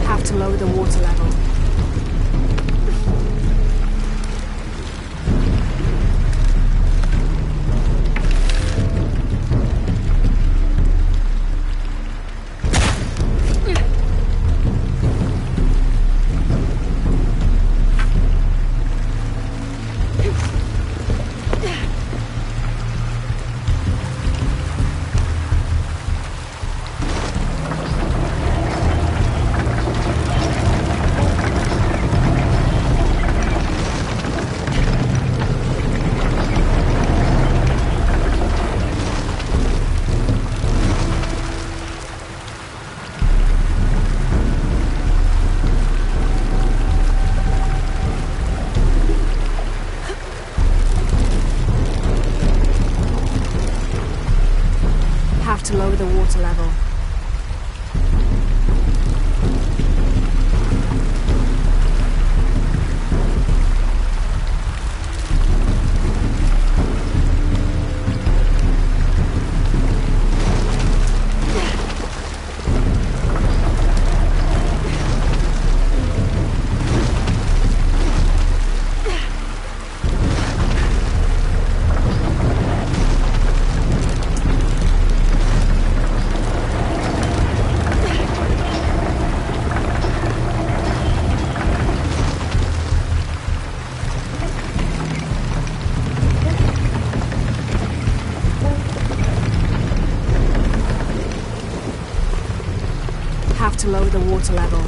Have to lower the water level. To lower the water level. Have to lower the water level.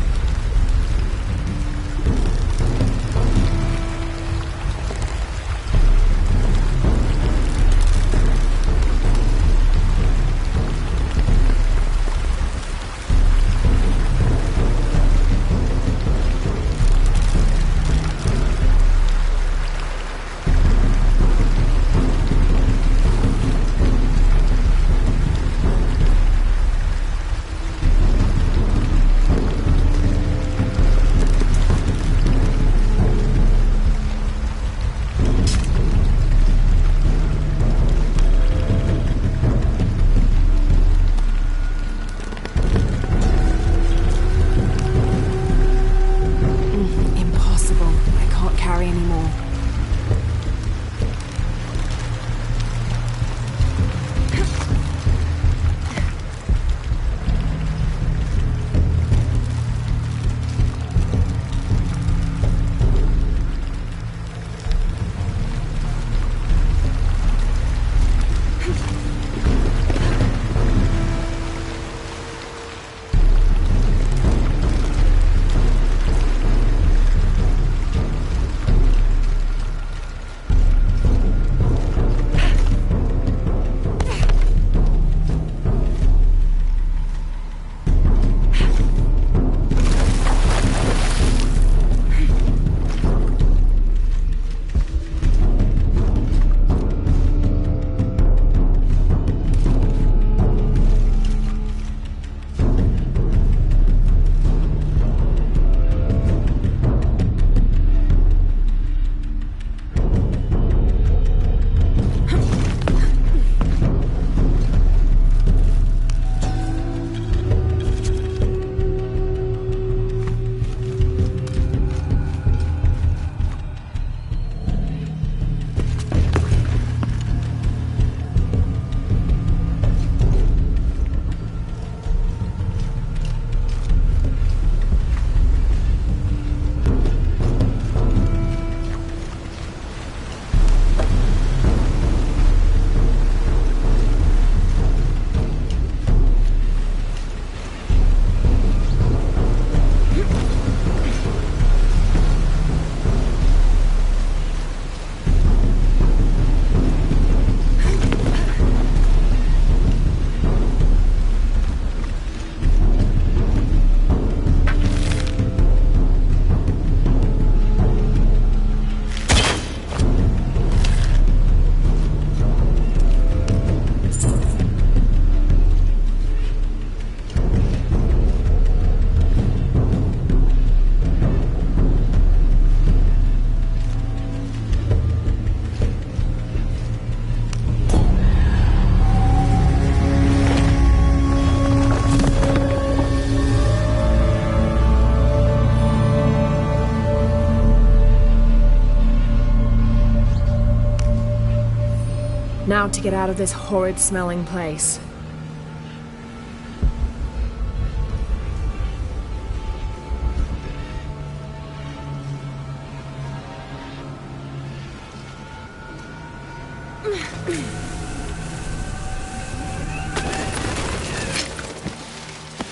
now to get out of this horrid-smelling place.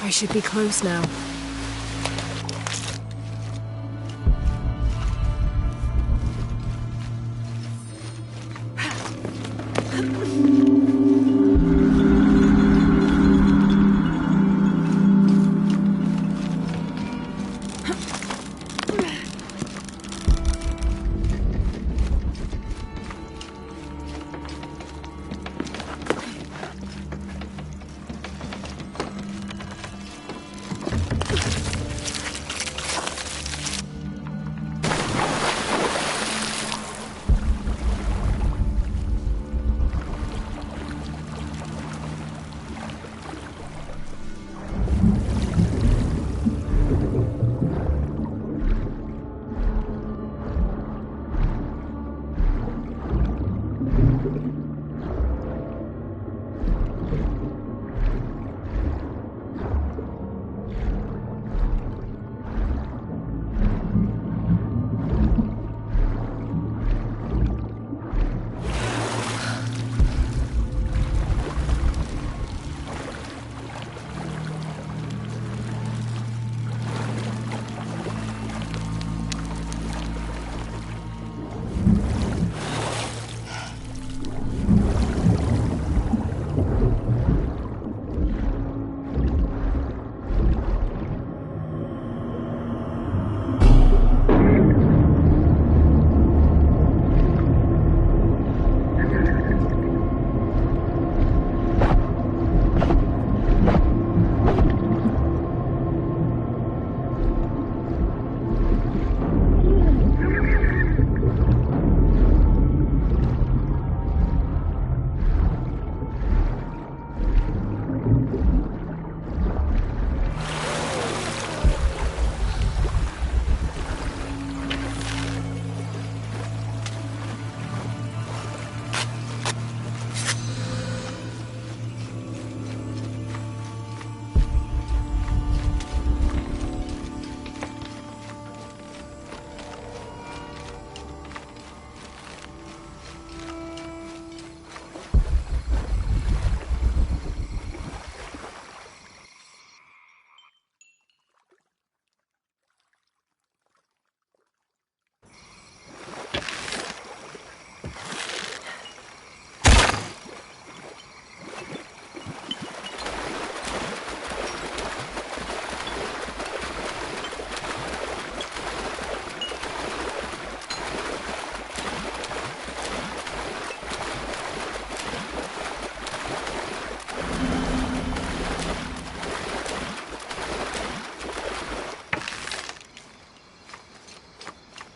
I should be close now.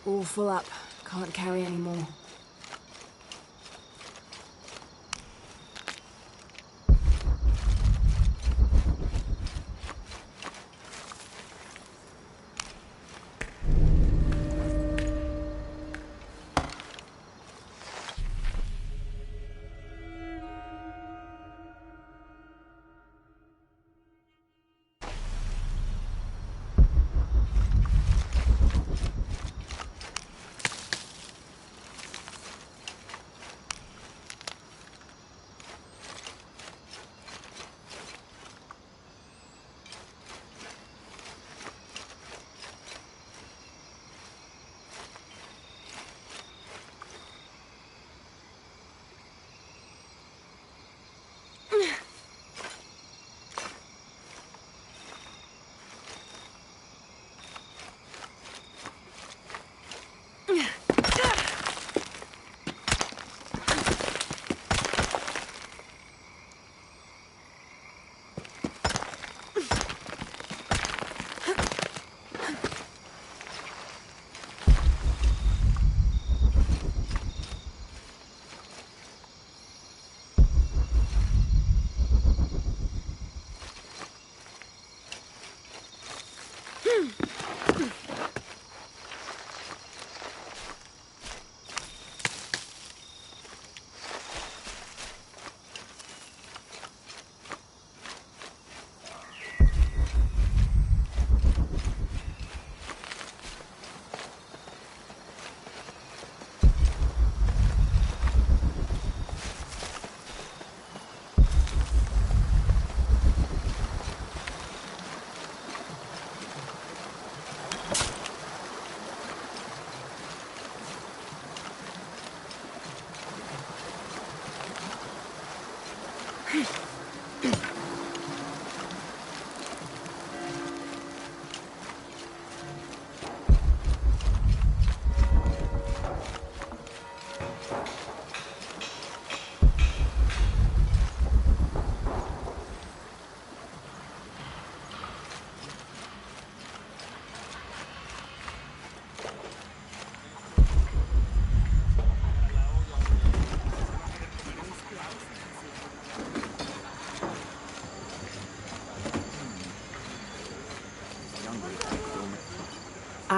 All full up. Can't carry any more.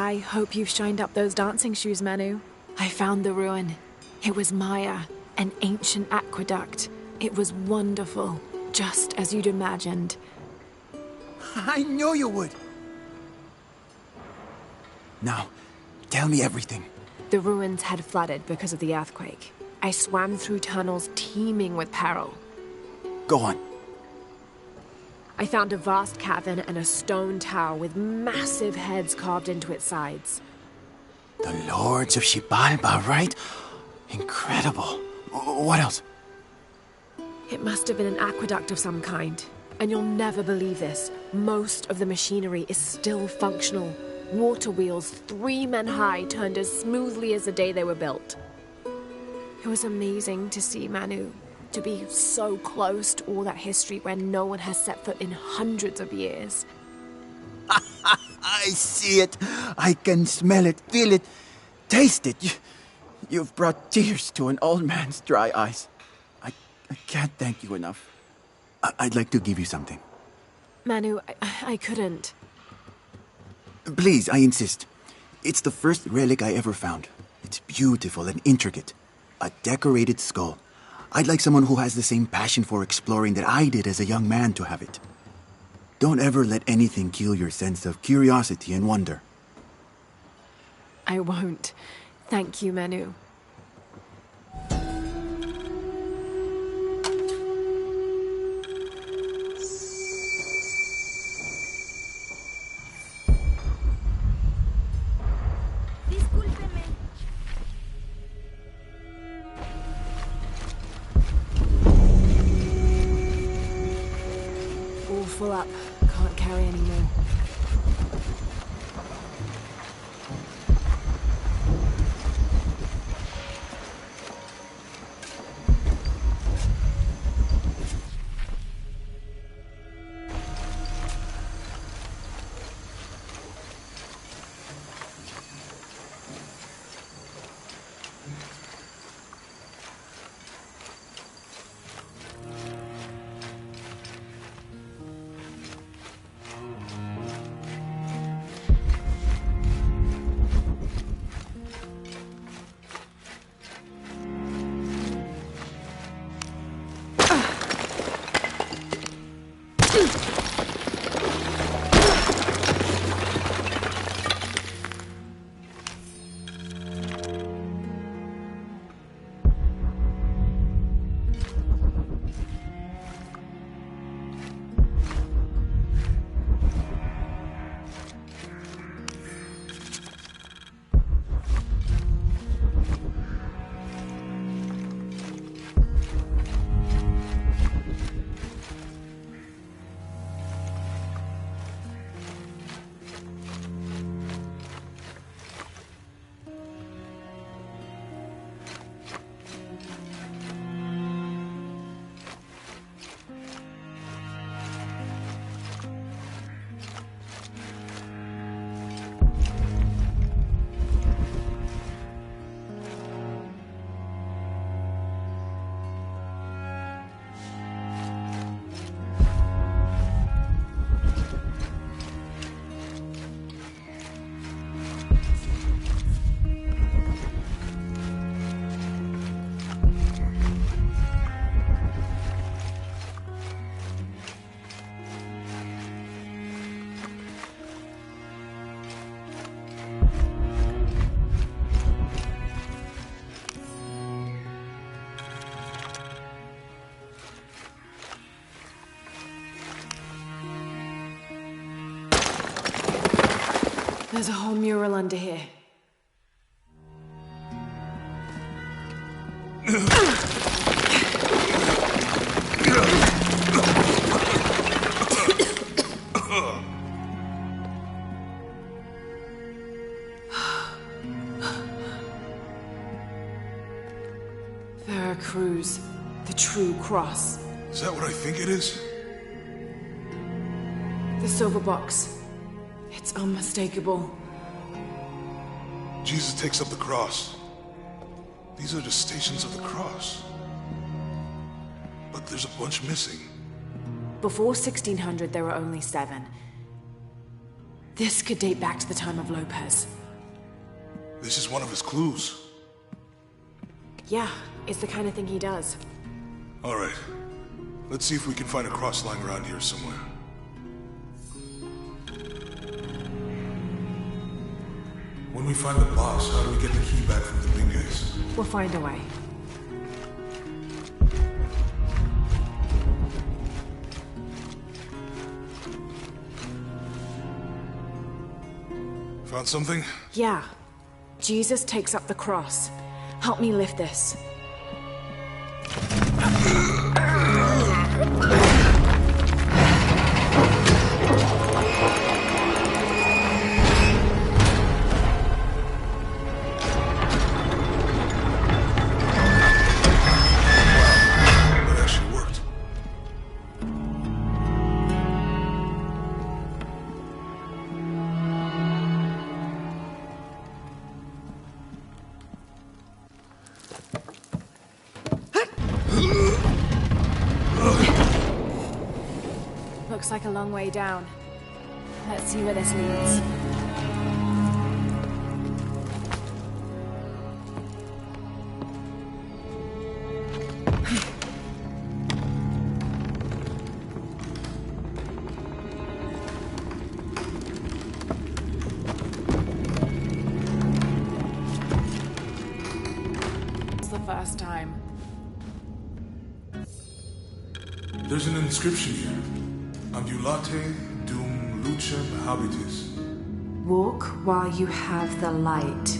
I hope you've shined up those dancing shoes, Manu. I found the ruin. It was Maya, an ancient aqueduct. It was wonderful, just as you'd imagined. I knew you would! Now, tell me everything. The ruins had flooded because of the earthquake. I swam through tunnels teeming with peril. Go on. I found a vast cavern and a stone tower with massive heads carved into its sides. The Lords of Xibalba, right? Incredible. What else? It must have been an aqueduct of some kind. And you'll never believe this. Most of the machinery is still functional. Water wheels 3 men high turned as smoothly as the day they were built. It was amazing to see, Manu. To be so close to all that history where no one has set foot in hundreds of years. I see it. I can smell it, feel it, taste it. You've brought tears to an old man's dry eyes. I can't thank you enough. I'd like to give you something. Manu, I couldn't. Please, I insist. It's the first relic I ever found. It's beautiful and intricate. A decorated skull. I'd like someone who has the same passion for exploring that I did as a young man to have it. Don't ever let anything kill your sense of curiosity and wonder. I won't. Thank you, Manu. All full up. Can't carry any more. There's a whole mural under here. Veracruz, the true cross. Is that what I think it is? The silver box. It's unmistakable. Jesus takes up the cross. These are the stations of the cross. But there's a bunch missing. Before 1600, there were only 7. This could date back to the time of Lopez. This is one of his clues. Yeah, it's the kind of thing he does. All right. Let's see if we can find a cross line around here somewhere. When we find the box, how do we get the key back from the big guys? We'll find a way. Found something? Yeah. Jesus takes up the cross. Help me lift this. Looks like a long way down. Let's see where this leads. It's the first time. There's an inscription here. Ambulate dum lucem habitis. Walk while you have the light.